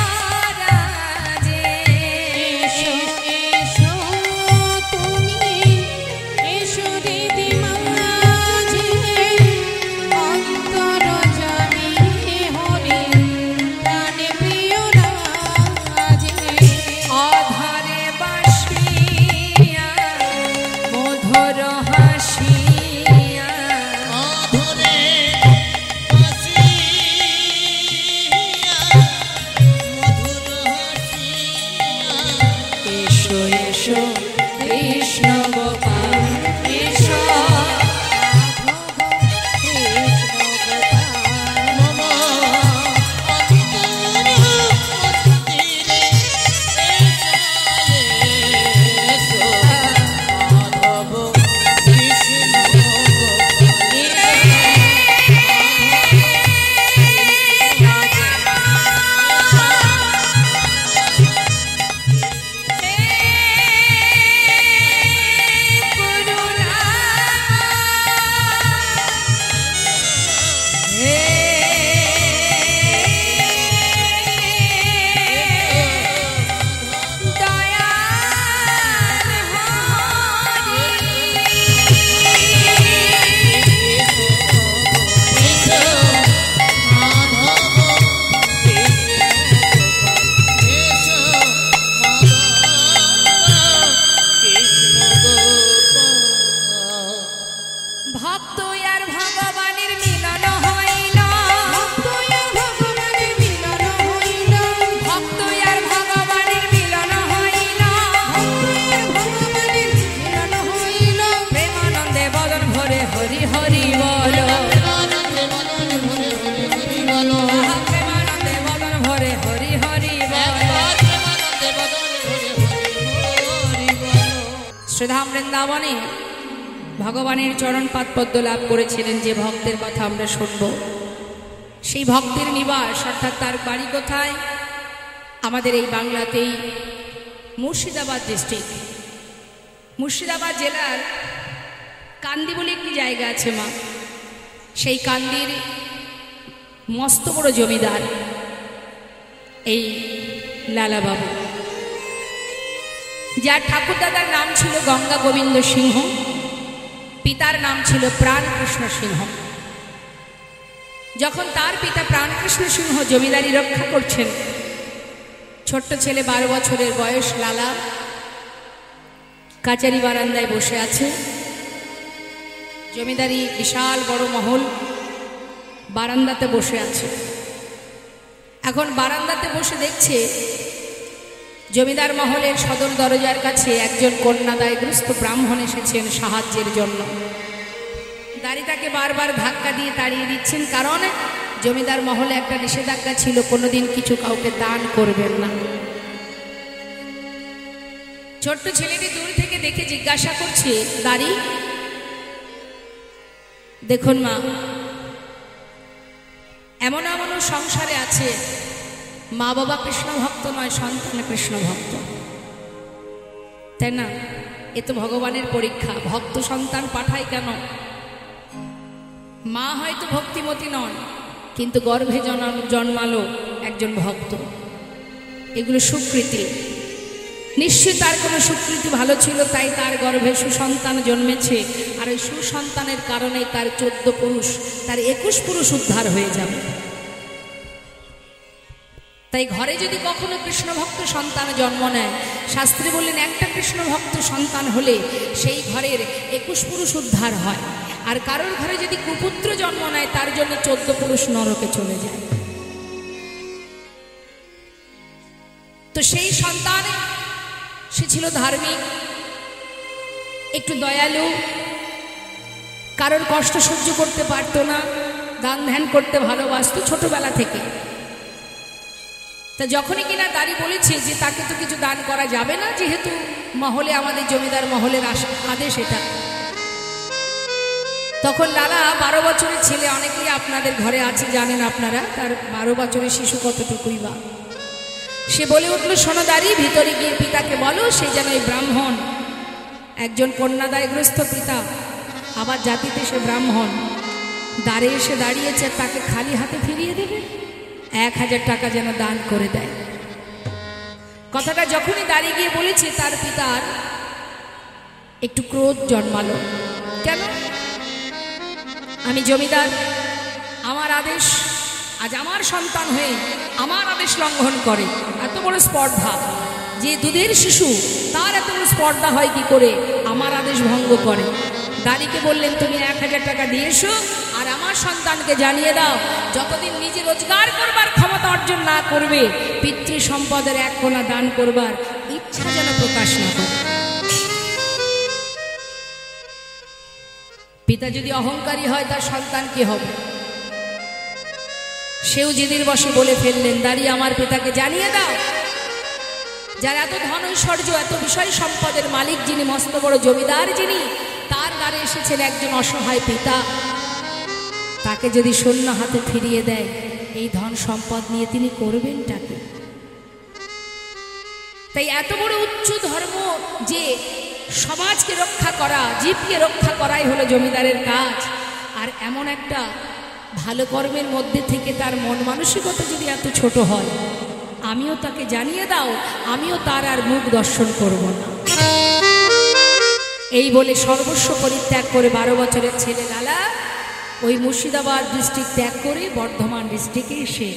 রাজে। এসো এসো তুমি এসো হৃদয় মাঝে, অন্তর জমি হরি প্রাণে প্রিয় রাজে। অধরে বাসিয়া মধুর হাসিয়া, অধরে হাসিয়া মধুর হাসিয়া। এসো এসো কৃষ্ণ গোপাল এসো। কৃষ্ণ গোপাল। মম অন্তর মন্দিরে এসো মাধব কৃষ্ণ ভক্ত আর ভগবানের মিলন হইল, ভক্ত আর ভগবানের মিলন হইল। প্রেমানন্দে বদন ভরে হরি হরি বল, প্রেমানন্দে বদন ভরে হরি হরি বল। শ্রীধাম বৃন্দাবনে ভগবানের চরণপাদ পদ্ম লাভ করেছিলেন যে ভক্তের কথা আমরা শুনব, সেই ভক্তের নিবাস অর্থাৎ তার বাড়ি কোথায়? আমাদের এই বাংলাতেই মুর্শিদাবাদ ডিস্ট্রিক্ট, মুর্শিদাবাদ জেলার কান্দি বলে একটি জায়গা আছে মা। সেই কান্দির মস্ত বড় জমিদার এই লালাবাবু, যার ঠাকুরদাদার নাম ছিল গঙ্গা গোবিন্দ সিংহ, পিতার নাম ছিল প্রাণকৃষ্ণ সিংহ। যখন তার পিতা প্রাণকৃষ্ণ সিংহ জমিদারি রক্ষা করছেন, ছোট্ট ছেলে 12 বছরের বয়স লালা কাচারি বারান্দায় বসে আছে। জমিদারি বিশাল বড় মহল, বারান্দাতে বসে আছে। এখন বারান্দাতে বসে দেখছে জমিদার মহলের সদর দরজার কাছে একজন কন্যাদায়গ্রস্ত ব্রাহ্মণ এসেছেন সাহায্যের জন্য। দাড়িটাকে বারবার ধাক্কা দিয়ে তাড়িয়ে দিচ্ছেন, কারণ জমিদার মহলে একটা নিষেধাজ্ঞা ছিল, কোনোদিন কিছু কাউকে দান করবেন না। ছোট্ট ছেলেটি দূর থেকে দেখে জিজ্ঞাসা করছে, দাড়ি দেখুন মা, এমন এমন সংসারে আছে মা বাবা কৃষ্ণ ভক্ত নয়, সন্তান কৃষ্ণ ভক্ত, তাই না? এ তো ভগবানের পরীক্ষা। ভক্ত সন্তান পাঠায় কেন? মা হয়তো ভক্তিমতী নন, কিন্তু গর্ভে জন্মালো একজন ভক্ত। এগুলো সুকৃতি। নিশ্চয়ই তার কোনো সুকৃতি ভালো ছিল, তাই তার গর্ভে সুসন্তান জন্মেছে। আর ওই সুসন্তানের কারণে তার 14 পুরুষ, তার 21 পুরুষ উদ্ধার হয়ে যাবে। তাই ঘরে যদি কখনো কৃষ্ণ ভক্ত সন্তান জন্ম নেয়, শাস্ত্রী বললেন একটা কৃষ্ণ ভক্ত সন্তান হলে সেই ঘরের 21 পুরুষ উদ্ধার হয়। আর কারোর ঘরে যদি কুপুত্র জন্ম নেয়, তার জন্য 14 পুরুষ নরকে চলে যায়। তো সেই সন্তান, সে ছিল ধার্মিক, একটু দয়ালু, কারোর কষ্ট সহ্য করতে পারতো না, দান ধ্যান করতে ভালোবাসতো ছোটবেলা থেকে। তা যখনই কিনা দাঁড়ি বলেছে যে তাকে তো কিছু দান করা যাবে না, যেহেতু মহলে, আমাদের জমিদার মহলের আদেশ এটা, তখন লালা 12 বছরের ছেলে, অনেকেই আপনাদের ঘরে আছে জানেন আপনারা, তার 12 বছরের শিশু কতটুকুই বা, সে বলে উঠল, শোনো দাঁড়ি, ভিতরে গিয়ে পিতাকে বলো সে যেন এই ব্রাহ্মণ, একজন কন্যাদায়গ্রস্ত পিতা, আবার জাতিতে সে ব্রাহ্মণ, দ্বারে এসে দাঁড়িয়েছে, তাকে খালি হাতে ফিরিয়ে দেবে, 1000 টাকা যেন দান করে দেয়। কথাটা যখনই দাঁড়িয়ে গিয়ে বলেছে, তার পিতার একটু ক্রোধ জন্মালো। কেন? আমি জমিদার, আমার আদেশ, আজ আমার সন্তান হয়ে আমার আদেশ লঙ্ঘন করে, এত বড় স্পর্ধা, যে দুধের শিশু তার এত বড় স্পর্ধা হয় কি করে, আমার আদেশ ভঙ্গ করে। দাঁড়িকে বললেন, তুমি 1000 টাকা দিয়ে এসো, আর আমার সন্তানকে জানিয়ে দাও, যতদিন নিজে রোজগার করবার ক্ষমতা অর্জন না করবে, পিতৃ সম্পদের 1 কোণা দান করবার ইচ্ছা যেন প্রকাশ না করে। পিতা যদি অহংকারী হয়, তার সন্তান কি হবে? সেও জেদের বসে বলে ফেললেন, দাঁড়িয়ে আমার পিতাকে জানিয়ে দাও, যার এত ধন ঐশ্বর্য, এত বিষয় সম্পদের মালিক যিনি, মস্ত বড় জমিদার যিনি, তার দ্বারে এসেছেন একজন অসহায় পিতা, তাকে যদি শূন্য হাতে ফিরিয়ে দেয়, এই ধন সম্পদ নিয়ে তিনি করবেনটাকে? তাই এত বড় উচ্চ ধর্ম, যে সমাজকে রক্ষা করা, জীবকে রক্ষা করাই হলো জমিদারের কাজ। আর এমন একটা ভালো কর্মের মধ্যে থেকে তার মন মানসিকতা যদি এত ছোট হয়, আমিও তাকে জানিয়ে দাও, আমিও তার আর মুখ দর্শন করব না। এই বলে সর্বস্ব পরিত্যাগ করে 12 বছরের ছেলে লালা ওই মুর্শিদাবাদ ডিস্ট্রিক্ট ত্যাগ করে বর্ধমান ডিস্ট্রিক্টে এসে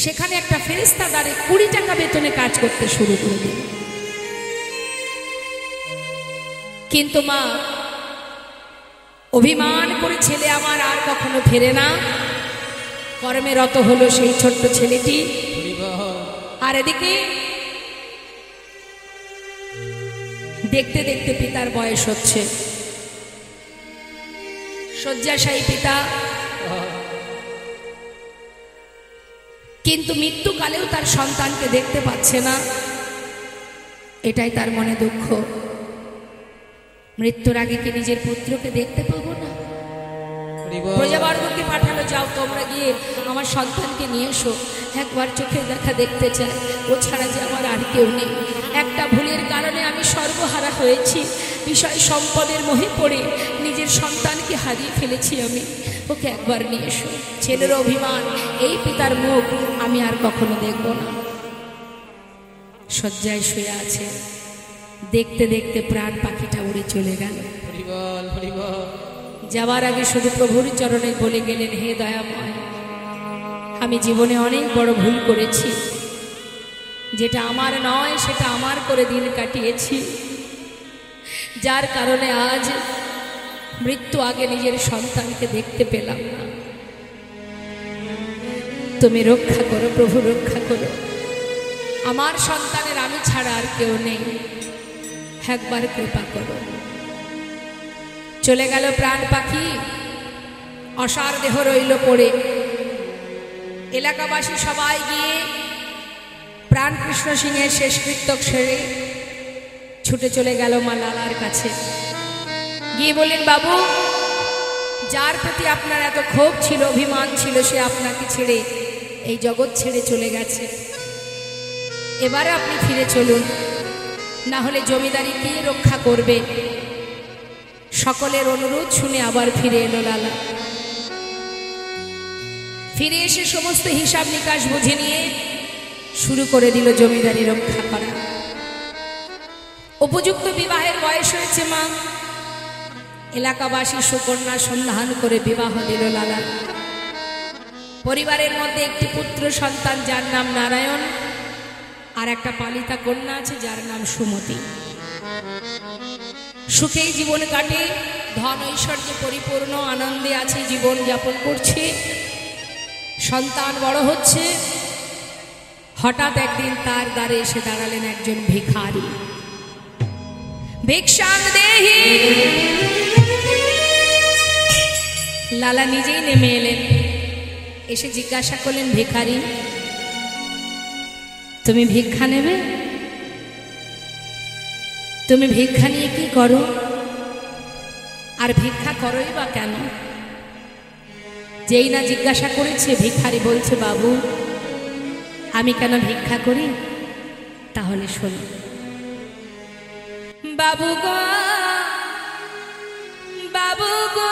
সেখানে একটা ফেরেস্তা দ্বারে 20 টাকা বেতনে কাজ করতে শুরু করে দিল। কিন্তু মা অভিমান করে, ছেলে আমার আর কখনো ফেরে না, কর্মে রত হলো সেই ছোট্ট ছেলেটি। আর এদিকে দেখতে দেখতে পিতার বয়স হচ্ছে, শয্যাশায়ী পিতা, কিন্তু মৃত্যুকালেও তার সন্তানকে দেখতে পাচ্ছে না, এটাই তার মনে দুঃখ। মৃত্যুর আগে কি নিজের পুত্রকে দেখতে পাবো না? প্রজাবর্গকে পাঠালো, যাও তোমরা গিয়ে আমার সন্তানকে নিয়ে এসো, একবার চোখের দেখা দেখতে চাই, ও ছাড়া যে আমার আর কেউ নেই, একটা ভুলের কারণে আমি সর্বহারা হয়েছি, বিষয় সম্পদের মোহে পড়ে নিজের সন্তানকে হারিয়ে ফেলেছি আমি, ওকে একবার নিয়ে এসো। ছেলের অভিমান, এই পিতার মুখ আমি আর কখনো দেখব না। শয্যায় শুয়ে আছে, দেখতে দেখতে প্রাণ পাখিটা উড়ে চলে গেল। যাবার আগে শুধু প্রভুর চরণে বলে গেলেন, হে দয়াময়, আমি জীবনে অনেক বড় ভুল করেছি, যেটা আমার নয় সেটা আমার করে দিন কাটিয়েছি, যার কারণে আজ মৃত্যু আগে নিজের সন্তানকে দেখতে পেলাম না। তুমি রক্ষা করো প্রভু, রক্ষা করো, আমার সন্তানের আমি ছাড়া আর কেউ নেই, একবার কৃপা করো। চলে গেল প্রাণ পাখি, অসার দেহ রইল পড়ে। এলাকাবাসী সবাই গিয়ে প্রাণ কৃষ্ণ সিংহের শেষকৃত্য সেরে ছুটে চলে গেল মা লালার কাছে, গিয়ে বললেন, বাবু, যার প্রতি আপনার এত ক্ষোভ ছিল, অভিমান ছিল, সে আপনাকে ছেড়ে এই জগৎ ছেড়ে চলে গেছে, এবারে আপনি ফিরে চলুন, না হলে জমিদারি কে রক্ষা করবে? সকলের অনুরোধ শুনে আবার ফিরে এলো লালা। ফিরে এসে সমস্ত হিসাব নিকাশ বুঝে নিয়ে শুরু করে দিল জমিদারি রক্ষা করা। উপযুক্ত বিবাহের বয়স হয়েছে মা, এলাকাবাসী সুকন্যা সন্ধান করে বিবাহ দিল লালা। পরিবারের মধ্যে একটি পুত্র সন্তান যার নাম নারায়ণ, আর একটা পালিতা কন্যা আছে যার নাম সুমতি। সুখেই জীবন কাটে, ধন ঐশ্বর্যে পরিপূর্ণ, আনন্দে আছে জীবন যাপন করছে। সন্তান বড় হচ্ছে। হঠাৎ একদিন তার দ্বারে এসে দাঁড়ালেন একজন ভিখারি। ভিক্ষাং দেহি। লালা নিজেই নেমে এলেন, এসে জিজ্ঞাসা করলেন, ভিখারি তুমি ভিক্ষা নেবে? তুমি ভিক্ষা নিয়ে কি করো, আর ভিক্ষা করোই বা কেন? যেই না জিজ্ঞাসা করেছে, ভিখারি বলছে, বাবু আমি কেন ভিক্ষা করি তাহলে শোনো। বাবু গো, বাবু গো,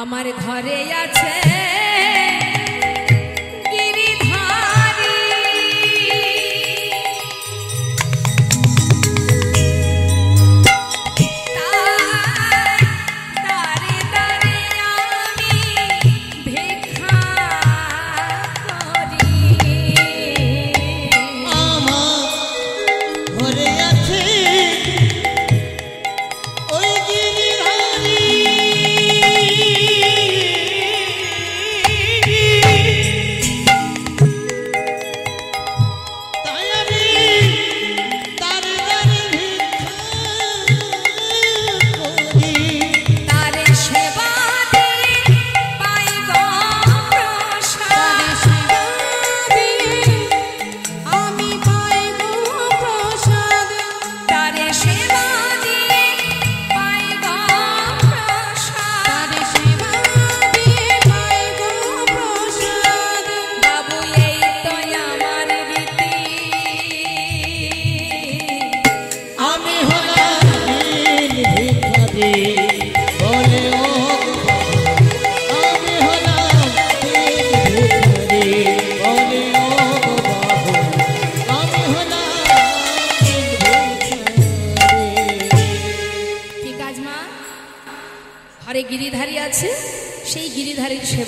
আমার ঘরে আছে গিরিধারী, তারে তারে আমি ভিক্ষা করি। আমার ঘরে আছে ওই গিরিধারী,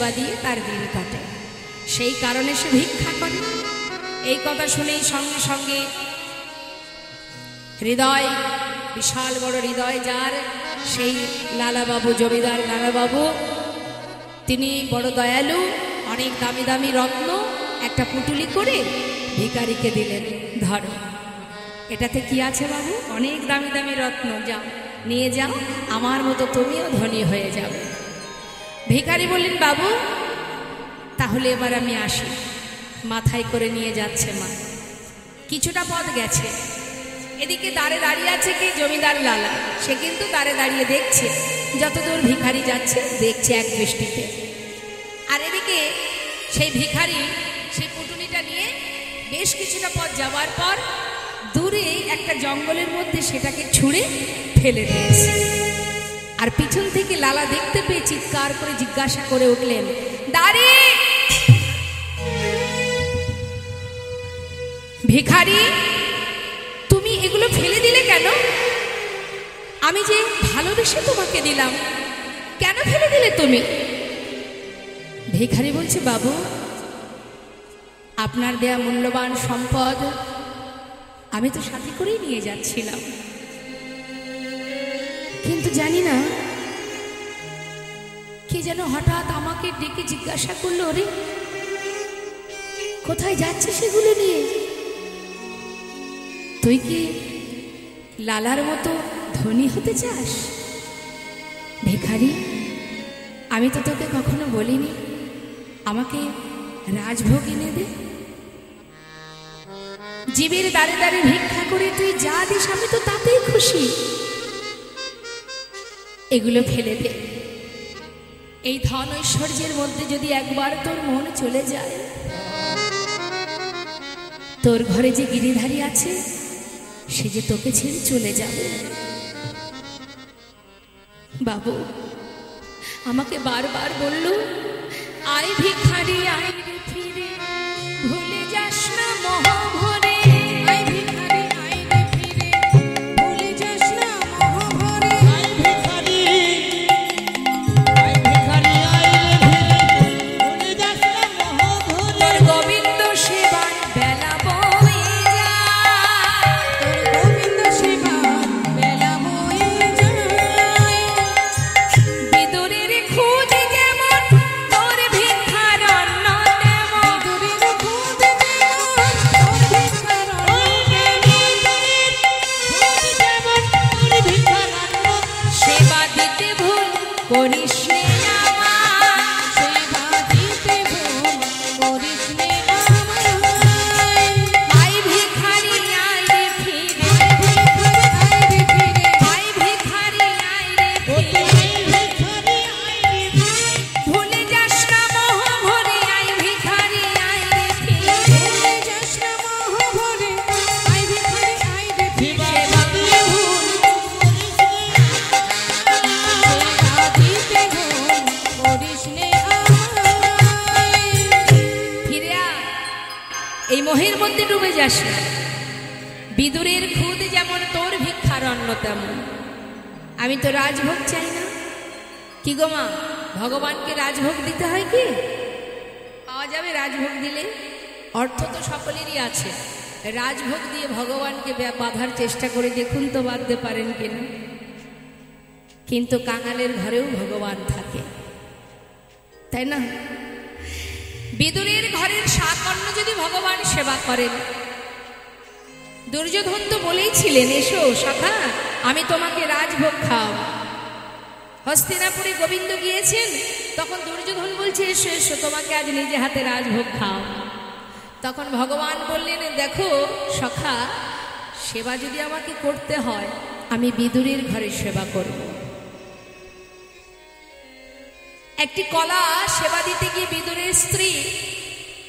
সেবা দিয়ে তার দিন কাটে, সেই কারণে সে ভিক্ষা করে। এই কথা শুনেই সঙ্গে সঙ্গে হৃদয়, বিশাল বড় হৃদয় যার, সেই লালাবাবু, জমিদার লালাবাবু, তিনি বড় দয়ালু, অনেক দামি দামি রত্ন একটা পুটুলি করে ভিখারিকে দিলেন, ধরো এটাতে কি আছে বাবু, অনেক দামি দামি রত্ন, যাও নিয়ে যাও, আমার মতো তুমিও ধনী হয়ে যাবে। ভিখারি বললেন, বাবু তাহলে এবার আমি আসি। মাথায় করে নিয়ে যাচ্ছে মা, কিছুটা পথ গেছে, এদিকে দাঁড়ে দাঁড়িয়ে আছে কি জমিদার লালা, সে কিন্তু দাঁড়ে দাঁড়িয়ে দেখছে যতদূর ভিখারি যাচ্ছে, দেখছে এক দৃষ্টিতে। আর এদিকে সেই ভিখারি সেই পুটুলিটা নিয়ে বেশ কিছুটা পথ যাওয়ার পর দূরে একটা জঙ্গলের মধ্যে সেটাকে ছুঁড়ে ফেলে দিয়েছে। আর পিছন থেকে লালা দেখতে পেয়ে চিৎকার করে জিজ্ঞাসা করে উঠলেন, দাঁড়ি ভিখারি, তুমি এগুলো ফেলে দিলে কেন? আমি যে ভালোবেসে তোমাকে দিলাম, কেন ফেলে দিলে তুমি? ভিখারি বলছে, বাবু আপনার দেয়া মূল্যবান সম্পদ আমি তো সাথে করেই নিয়ে যাচ্ছিলাম, কিন্তু জানি না কে যেন হঠাৎ আমাকে ডেকে জিজ্ঞাসা করলো, ওরে কোথায় যাচ্ছে সেগুলো নিয়ে? তুই কি লালার মতো ধনী হতে চাস? ভিখারি, আমি তো তোকে কখনো বলিনি আমাকে রাজভোগ এনে দে। জীবের দাঁড়ে দাঁড়ে ভিক্ষা করে তুই যা দিস আমি তো তাতেই খুশি, এগুলো ফেলে দে। এই ধন ঐশ্বর্যের মধ্যে যদি একবার তোর মন চলে যায়, তোর ঘরে যে গিরিধারী আছে সে যে তোকে ছেড়ে চলে যাবে। বাবু আমাকে বারবার বলল, আয় ভিখারি আয় রে ফিরে, ভুলে যাস না মহাভরে। আয় ভিখারি আয় রে ফিরে, ভুলে যাস না মহাভরে। আয় ভিখারি, আয় ভিখারি, আয় রে ফিরে, ভুলে যাস না মহাভরে। তোর গোবিন্দ সেবার বেলা বয়ে যায়, তোর গোবিন্দ সেবার বেলা বয়ে যায়। বিদুরের খুঁজ যেমন তোর ভিক্ষার অন্ন তেমন, বিদুরের খুঁজ যেমন তোর ভিক্ষার অন্ন যেমন তোর ভিক্ষার অন্ন, সেবা দিতে ভুল করিস নে আমার, সেবা দিতে ভুল করিস নে আমার। আয় ভিখারি আয় রে ফিরে, আয় ভিখারি আয় রে ফিরে, আয় ভিখারি, আয় রে ফিরে, ভুলে যাস না মহাভরে। আয় ভিখারি আয় রে ফিরে, ভুলে যাস না মহাভরে। আয় ভিখারি আয় রে ফিরে, সেবা দিতে ভুল করিস নে আমায়। ফিরে আয়, এই মোহের মধ্যে ডুবে যাস না। বিদুরের খুদ যেমন তোর ভিক্ষার অন্ন তেমন। আমি তো রাজভোগ চাই না। কি গো মা, ভগবানকে রাজভোগ দিতে হয় কি? পাওয়া যাবে রাজভোগ দিলে? অর্থ তো সকলেরই আছে, রাজভোগ দিয়ে ভগবানকে বাঁধার চেষ্টা করে দেখুন তো বাঁধতে পারেন কিনা। কিন্তু কাঙালের ঘরেও ভগবান থাকে, তাই না? বিদুরের ঘরের শাকন্য যদি ভগবান সেবা করেন, দুর্যোধন তো বলেই ছিলেন, এসো সখা আমি তোমাকে রাজভোগ খাওয়াবো। হস্তিনাপুরে গোবিন্দ গিয়েছেন, তখন দুর্যোধন বলছে, এসো এসো তোমাকে আজ নিজে হাতে রাজভোগ খাও। তখন ভগবান বললেন, দেখো সখা, সেবা যদি আমাকে করতে হয় আমি বিদুরের ঘরে সেবা করব। একটি কলা সেবা দিতে গিয়ে বিদুরের স্ত্রী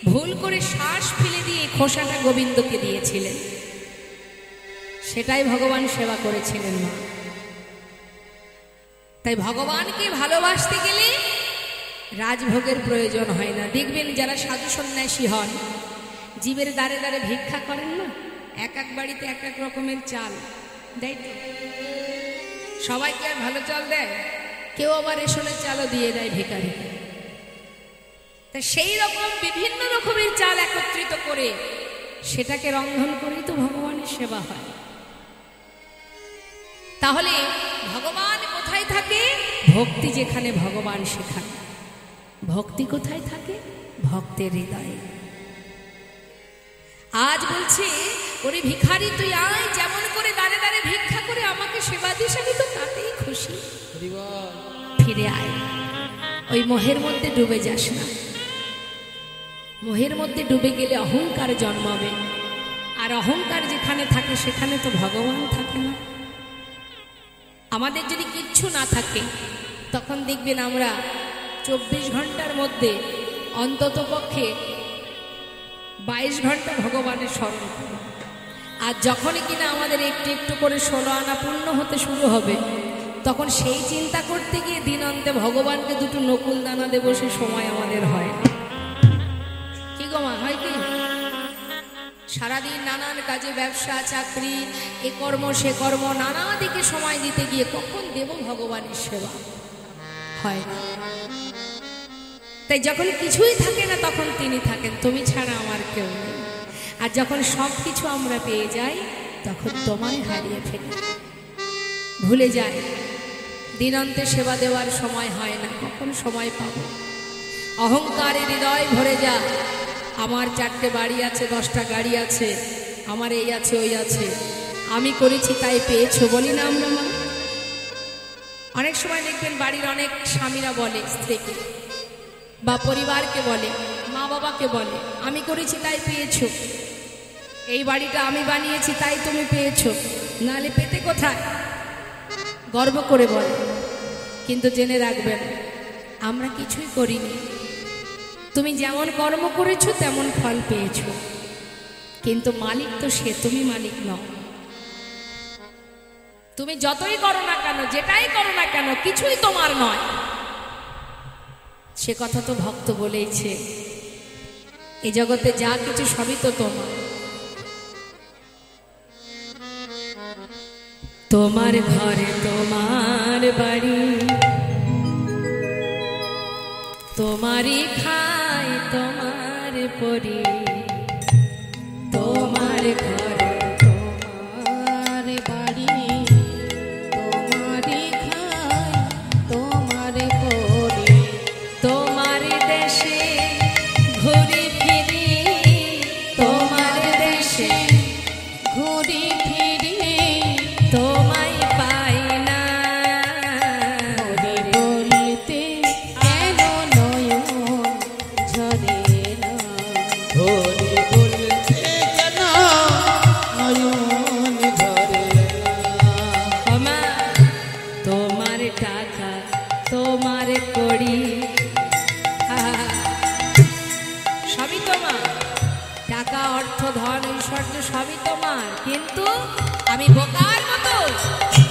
ভুল করে শ্বাস ফেলে দিয়ে খোসাটা গোবিন্দকে দিয়েছিলেন, সেটাই ভগবান সেবা করেছিলেন মা। তাই ভগবানকে ভালোবাসতে গেলে রাজভোগের প্রয়োজন হয় না। দেখবেন যারা সাধু সন্ন্যাসী হন, জীবের দ্বারে দ্বারে ভিক্ষা করেন না, এক এক বাড়িতে এক এক রকমের চাল দেয় তো। সবাইকে আর ভালো চাল দেয়, কেউ আবার রেশনের চালও দিয়ে দেয় ভিখারি। তা সেই রকম বিভিন্ন রকমের চাল একত্রিত করে সেটাকে রন্ধন করেই তো ভগবানের সেবা হয়। তাহলে ভগবান কোথায় থাকে? ভক্তি যেখানে ভগবান সেখানে। ভক্তি কোথায় থাকে? ভক্তের হৃদয়ে। আজ বলছে, ওরে ভিখারি তুই আয়, যেমন করে দাঁড়ে দাঁড়ে ভিক্ষা করে আমাকে সেবা দিস, আমি তো তাতেই খুশি। ফিরে আয়, ওই মোহের মধ্যে ডুবে যাস না। মোহের মধ্যে ডুবে গেলে অহংকার জন্মাবে, আর অহংকার যেখানে থাকে সেখানে তো ভগবান থাকে না। আমাদের যদি কিচ্ছু না থাকে তখন দেখবেন আমরা 24 ঘন্টার মধ্যে অন্তত পক্ষে 22 ঘন্টা ভগবানের স্মরণ করব। আর যখনই কিনা আমাদের একটু একটু করে 16 আনা পূর্ণ হতে শুরু হবে, তখন সেই চিন্তা করতে গিয়ে দিন অন্তে ভগবানকে দুটো নকুল দানা দেবো, সে সময় আমাদের হয় না। কি গো মা, হয় কি? সারাদিন নানান কাজে, ব্যবসা, চাকরি, এ কর্ম সে কর্ম, নানা দিকে সময় দিতে গিয়ে কখন দেব ভগবানের সেবা? হয় না। তাই যখন কিছুই থাকে না তখন তিনি থাকেন, তুমি ছাড়া আমার কেউ নেই। আর যখন সব কিছু আমরা পেয়ে যাই তখন তোমায় হারিয়ে ফেলি, ভুলে যাই। দিনান্তে সেবা দেওয়ার সময় হয় না, কখন সময় পাবো? অহংকারে হৃদয় ভরে যা। আমার 4টে বাড়ি আছে, 10টা গাড়ি আছে, আমার এই আছে ওই আছে, আমি করেছি তাই পেয়েছো, বলি না আমরা মা? অনেক সময় দেখবেন বাড়ির অনেক স্বামীরা বলে স্ত্রীকে বা পরিবারকে বলে, মা বাবাকে বলে, আমি করেছি তাই পেয়েছো, এই বাড়িটা আমি বানিয়েছি তাই তুমি পেয়েছো, নাহলে পেতে কোথায়? গর্ব করে বলে। কিন্তু জেনে রাখবেন, আমরা কিছুই করিনি। তুমি যেমন কর্ম করেছো তেমন ফল পেয়েছো, কিন্তু মালিক তো সে, তুমি মালিক নও। তুমি যতই করো না কেন, যেটাই করো না কেন, কিছুই তোমার নয়। সে কথা তো ভক্ত বলেইছে, এই জগতে যা কিছু সবই তো তোমার। তোমার ঘরে তোমার বাড়ি, তোমারই খাই তোমার পরি, তোমার ঘরে তোমার বাড়ি, তোমারই খাই তোমার পরি, তোমার দেশে ঘুরি ফিরি, তোমার দেশে ঘুরি ফিরি, তোমায় পাই না। বলতে কেন নয়ন ঝরে না, বলতে কেন নয়ন ঝরে না। মা তোমার টাকা তোমার কড়ি, সবই তোমার। টাকা, অর্থ, ধন, ঐশ্বর্য সবই তোমার, কিন্তু আমি বোকার মতো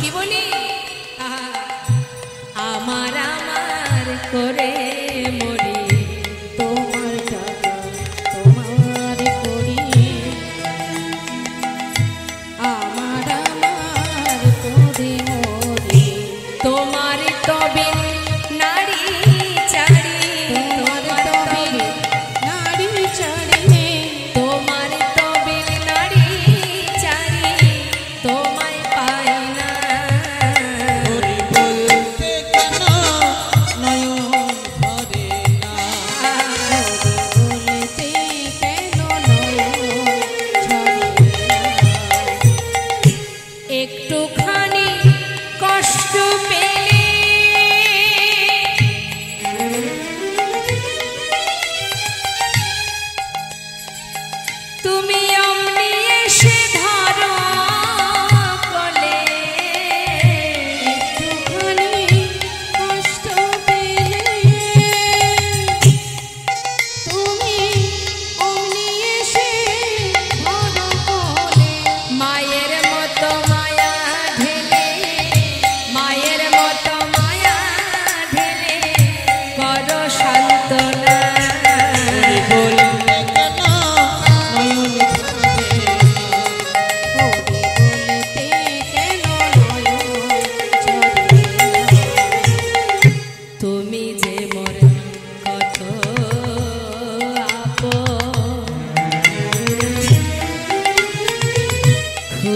কি বলি, আমার আমার করে মরি, তোমার টাকা তোমার করি, আমার আমার করে মরি, তোমার তবে নারী চারি, তোমার তবে নারী চারি, তোমার তবে নারী চারি, তোমায়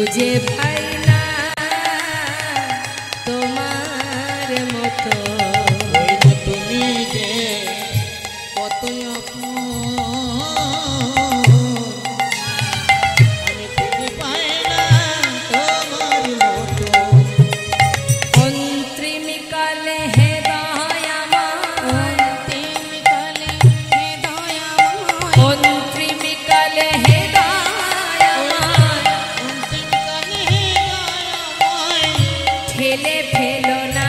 খুঁজে পাই না তোমার মতো। ওই যে তুমি যে কত আপন, আমি খুঁজে পাই না তোমার মতো। অন্তিমকালে হে দয়াময়, অন্তিমকালে হে দয়াময়, অন্তিমকালে হে দয়াময়, অন্তিমকালে হে দয়াময়, ঠেলে ফেলো না।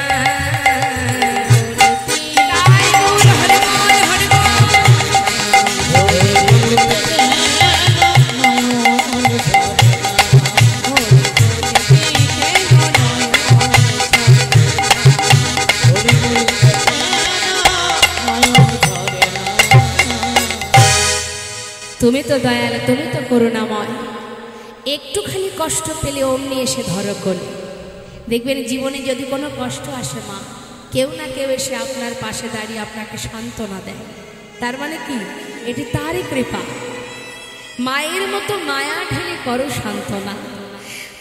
তুমি তো দয়াল, তুমি তো করুণাময়। একটুখানি কষ্ট পেলে অমনি এসে ধরো কোলে। দেখবেন জীবনে যদি কোনো কষ্ট আসে মা, কেউ না কেউ এসে আপনার পাশে দাঁড়িয়ে আপনাকে সান্ত্বনা দেয়। তার মানে কি, এটি তারই কৃপা। মায়ের মতো মায়া ঢেলে করো সান্ত্বনা।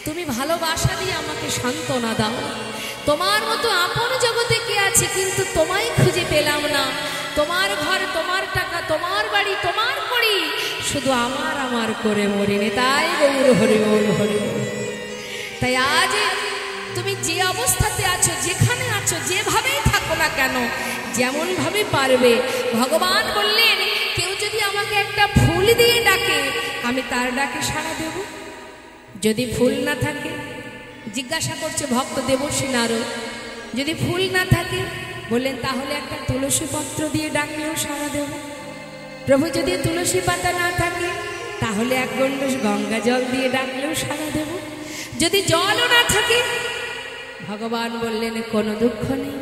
তুমি ভালোবাসা দিয়ে আমাকে সান্ত্বনা দাও। তোমার মতো আপন জগতে কে আছে, কিন্তু তোমায় খুঁজে পেলাম না। তোমার ঘর, তোমার টাকা, তোমার বাড়ি, তোমার করি, শুধু আমার আমার করে মরিনি। তাই গৌর হরি বল, হরি বল। তাই আজ তুমি যে অবস্থাতে আছো, যেখানে আছো, যেভাবেই থাকো না কেন, যেমন ভাবে পারবে, ভগবান বললেন কেউ যদি আমাকে একটা ফুল দিয়ে ডাকে, আমি তার ডাকে সাড়া দেব। যদি ফুল না থাকে, জিজ্ঞাসা করছে ভক্ত দেবর্ষী নারদ, যদি ফুল না থাকে, বললেন তাহলে একটা তুলসী পত্র দিয়ে ডাকলেও সাড়া দেব। প্রভু যদি তুলসী পাতা না থাকে, তাহলে এক গণ্ডূষ গঙ্গা জল দিয়ে ডাকলেও সাড়া দেব। যদি জলও না থাকে, ভগবান বললেন কোনো দুঃখ নেই,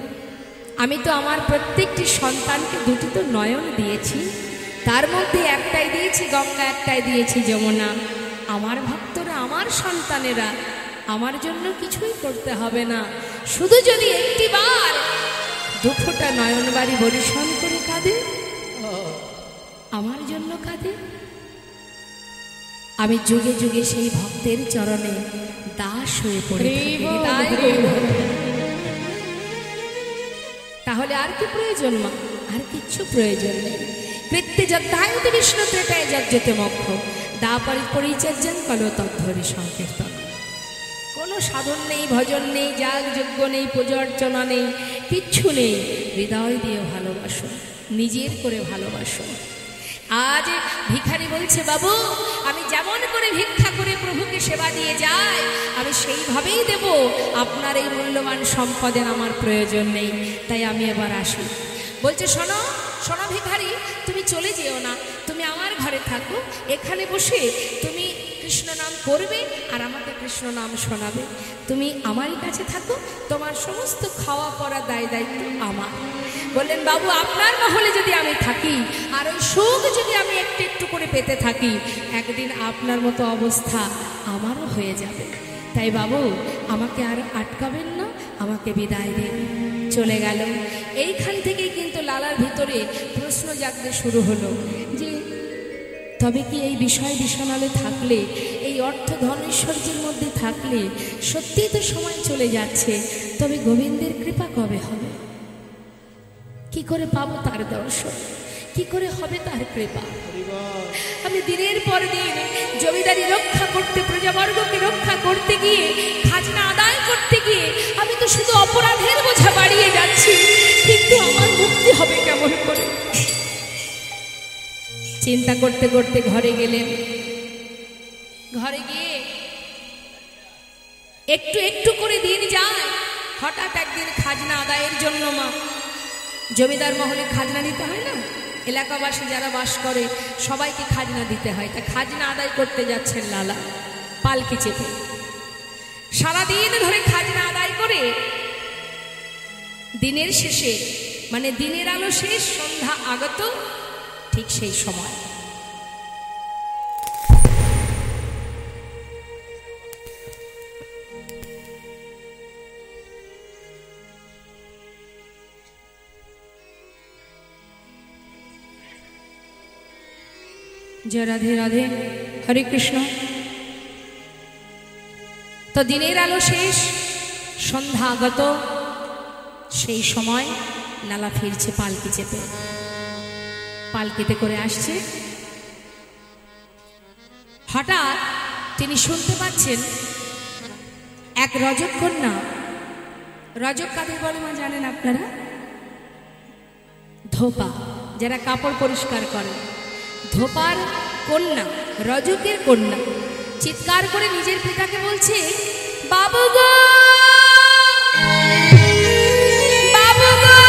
আমি তো আমার প্রত্যেকটি সন্তানকে দুটি তো নয়ন দিয়েছি, তার মধ্যে একটাই দিয়েছি গঙ্গা, একটাই দিয়েছি যমুনা। আমার ভক্তরা, আমার সন্তানেরা, আমার জন্য কিছুই করতে হবে না, শুধু যদি একটিবার দুঃখটা নয়ন বাড়ি বরিশন করে কাঁদে, আমার জন্য কাঁদে, আমি যুগে যুগে সেই ভক্তের চরণে দাস হয়ে পড়ে থাকি। তাহলে আর কি প্রয়োজন মা? আর কিচ্ছু প্রয়োজন নেই। কৃত্যে যদ্ধায়ত বিষ্ণু ত্রেতায় যজ্জতে মক্ষ দাপরি পরিচর্যন কলো তদ্ধরি সংকীর্তন। কোনো সাধন নেই, ভজন নেই, যাগ যজ্ঞ নেই, পূজার্চনা নেই, কিচ্ছু নেই। হৃদয় দিয়ে ভালোবাসো, নিজের করে ভালোবাসো। আজ ভিখারি বলছে, বাবু আমি যেমন করে ভিক্ষা করে প্রভুকে সেবা দিয়ে যাই, আমি সেইভাবেই দেব। আপনার এই মূল্যবান সম্পদের আমার প্রয়োজন নেই, তাই আমি এবার আসি। বলছে, শোনো শোনো ভিখারি, তুমি চলে যেও না, তুমি আমার ঘরে থাকো। এখানে বসে তুমি কৃষ্ণ নাম করবে আর আমাকে কৃষ্ণ নাম শোনাবে। তুমি আমারই কাছে থাকো, তোমার সমস্ত খাওয়া পড়া দায় দায়িত্ব আমার। বললেন, বাবু আপনার মহলে যদি আমি থাকি আর ওই সুখ যদি আমি একটু একটু করে পেতে থাকি, একদিন আপনার মতো অবস্থা আমারও হয়ে যাবে। তাই বাবু আমাকে আর আটকাবেন না, আমাকে বিদায় দিন। চলে গেল। এইখান থেকেই কিন্তু লালার ভিতরে প্রশ্ন জাগতে শুরু হলো যে তবে কি এই বিষয় বিষণালে থাকলে, এই অর্থ ধন ঐশ্বর্যের মধ্যে থাকলে সত্যিই তো সময় চলে যাচ্ছে, তবে গোবিন্দের কৃপা কবে হবে? কি করে পাবো তার দর্শন? কি করে হবে তার কৃপা? আমি দিনের পর দিন জমিদারি রক্ষা করতে, প্রজাবর্গকে রক্ষা করতে গিয়ে, খাজনা আদায় করতে গিয়ে আমি তো শুধু অপরাধের বোঝা বাড়িয়ে যাচ্ছি, কিন্তু আমার মুক্তি হবে কেমন করে? চিন্তা করতে করতে ঘরে গেলেন। ঘরে গিয়ে একটু একটু করে দিন যায়। হঠাৎ একদিন খাজনা আদায়ের জন্য মা, জমিদার মহলে খাজনা দিতে হয় না, এলাকাবাসী যারা বাস করে সবাইকে খাজনা দিতে হয়। তা খাজনা আদায় করতে যাচ্ছেন লালা পালকি চেপে। সারাদিন ধরে খাজনা আদায় করে দিনের শেষে, মানে দিনের আলো শেষ, সন্ধ্যা আগত, ঠিক সেই সময় জয় রাধে রাধে, হরে কৃষ্ণ। তো দিনের আলো শেষ, সন্ধ্যা আগত, সেই সময় লালা ফিরছে পালকি চেপে, পালকিতে করে আসছে। হঠাৎ তিনি শুনতে পাচ্ছেন এক রজক কন্যা। রজক কাদের বলে মা জানেন আপনারা? ধোপা, যারা কাপড় পরিষ্কার করে, ধোপার কন্যা, রজকের কন্যা চিৎকার করে নিজের পিতাকে বলছে, বাবু গো, বাবু গো,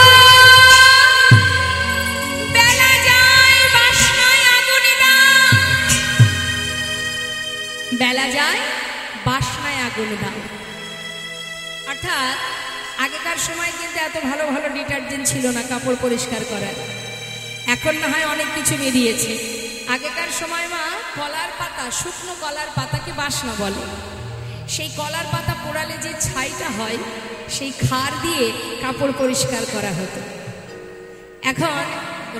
বেলা যায় বাসনায় আগুনে দাও, বেলা যায় বাসনায় আগুন দাও। অর্থাৎ আগেকার সময় কিন্তু এত ভালো ভালো ডিটারজেন্ট ছিল না কাপড় পরিষ্কার করার, এখন না হয় অনেক কিছু বেরিয়েছে। আগেকার সময় মা কলার পাতা, শুকনো কলার পাতাকে বাসনা বলে, সেই কলার পাতা পোড়ালে যে ছাইটা হয় সেই খার দিয়ে কাপড় পরিষ্কার করা হতো। এখন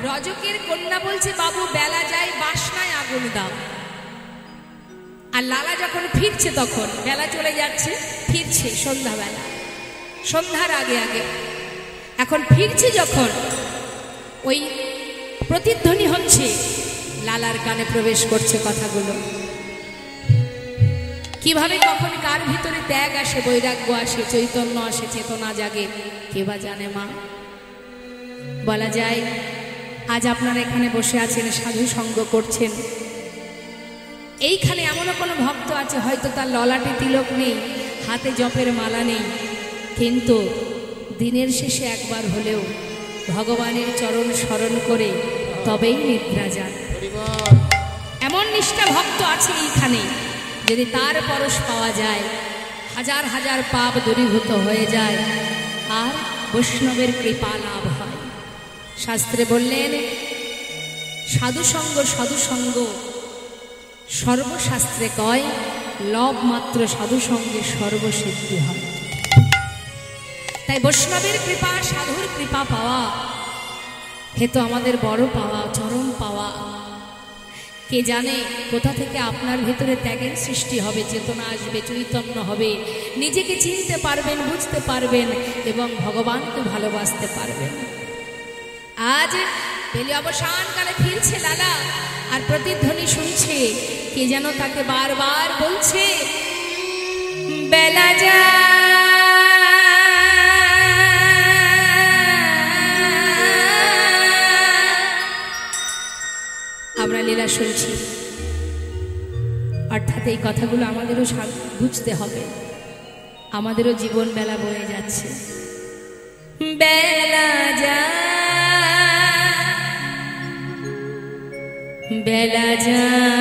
রজকের কন্যা বলছে, বাবু বেলা যায় বাসনায় আগুন দাও। আর লালা যখন ফিরছে তখন বেলা চলে যাচ্ছে, ফিরছে সন্ধ্যাবেলা, সন্ধ্যার আগে আগে। এখন ফিরছে যখন ওই প্রতিধ্বনি হচ্ছে, লালার কানে প্রবেশ করছে কথাগুলো। কিভাবে কখন কার ভিতরে ত্যাগ আসে, বৈরাগ্য আসে, চৈতন্য আসে, চেতনা জাগে, কে বা জানে মা। বলা যায় আজ আপনারা এখানে বসে আছেন, সাধু সঙ্গ করছেন, এইখানে এমনও কোনো ভক্ত আছে হয়তো তার ললাটে তিলক নেই, হাতে জপের মালা নেই, কিন্তু দিনের শেষে একবার হলেও ভগবানের চরণ স্মরণ করে তবেই নিদ্রা যান। এমন নিষ্ঠা ভক্ত আছে এইখানে, যদি তার পরশ পাওয়া যায় হাজার হাজার পাপ দূরীভূত হয়ে যায় আর বৈষ্ণবের কৃপা লাভ হয়। শাস্ত্রে বললেন, সাধুসঙ্গ সাধুসঙ্গ সর্বশাস্ত্রে কয়, লব মাত্র সাধুসঙ্গে সর্বসিদ্ধি হয়। তাই বৈষ্ণবের কৃপা, সাধুর কৃপা পাওয়া হেতু আমাদের বড় পাওয়া, চরম পাওয়া। কে জানে কোথা থেকে আপনার ভেতরে ত্যাগের সৃষ্টি হবে, চেতনা আসবে, চৈতন্য হবে, নিজেকে চিনতে পারবেন, বুঝতে পারবেন এবং ভগবানকে ভালোবাসতে পারবেন। আজ পেলে অবসানকালে ফিরছে লালা আর প্রতিধ্বনি শুনছে, কে যেন তাকে বারবার বলছে, বেলা যায় আমরা লীলা শুনছি। অর্থাৎ এই কথাগুলো আমাদেরও বুঝতে হবে, আমাদেরও জীবন বেলা বয়ে যাচ্ছে। বেলা যায়, বেলা যায়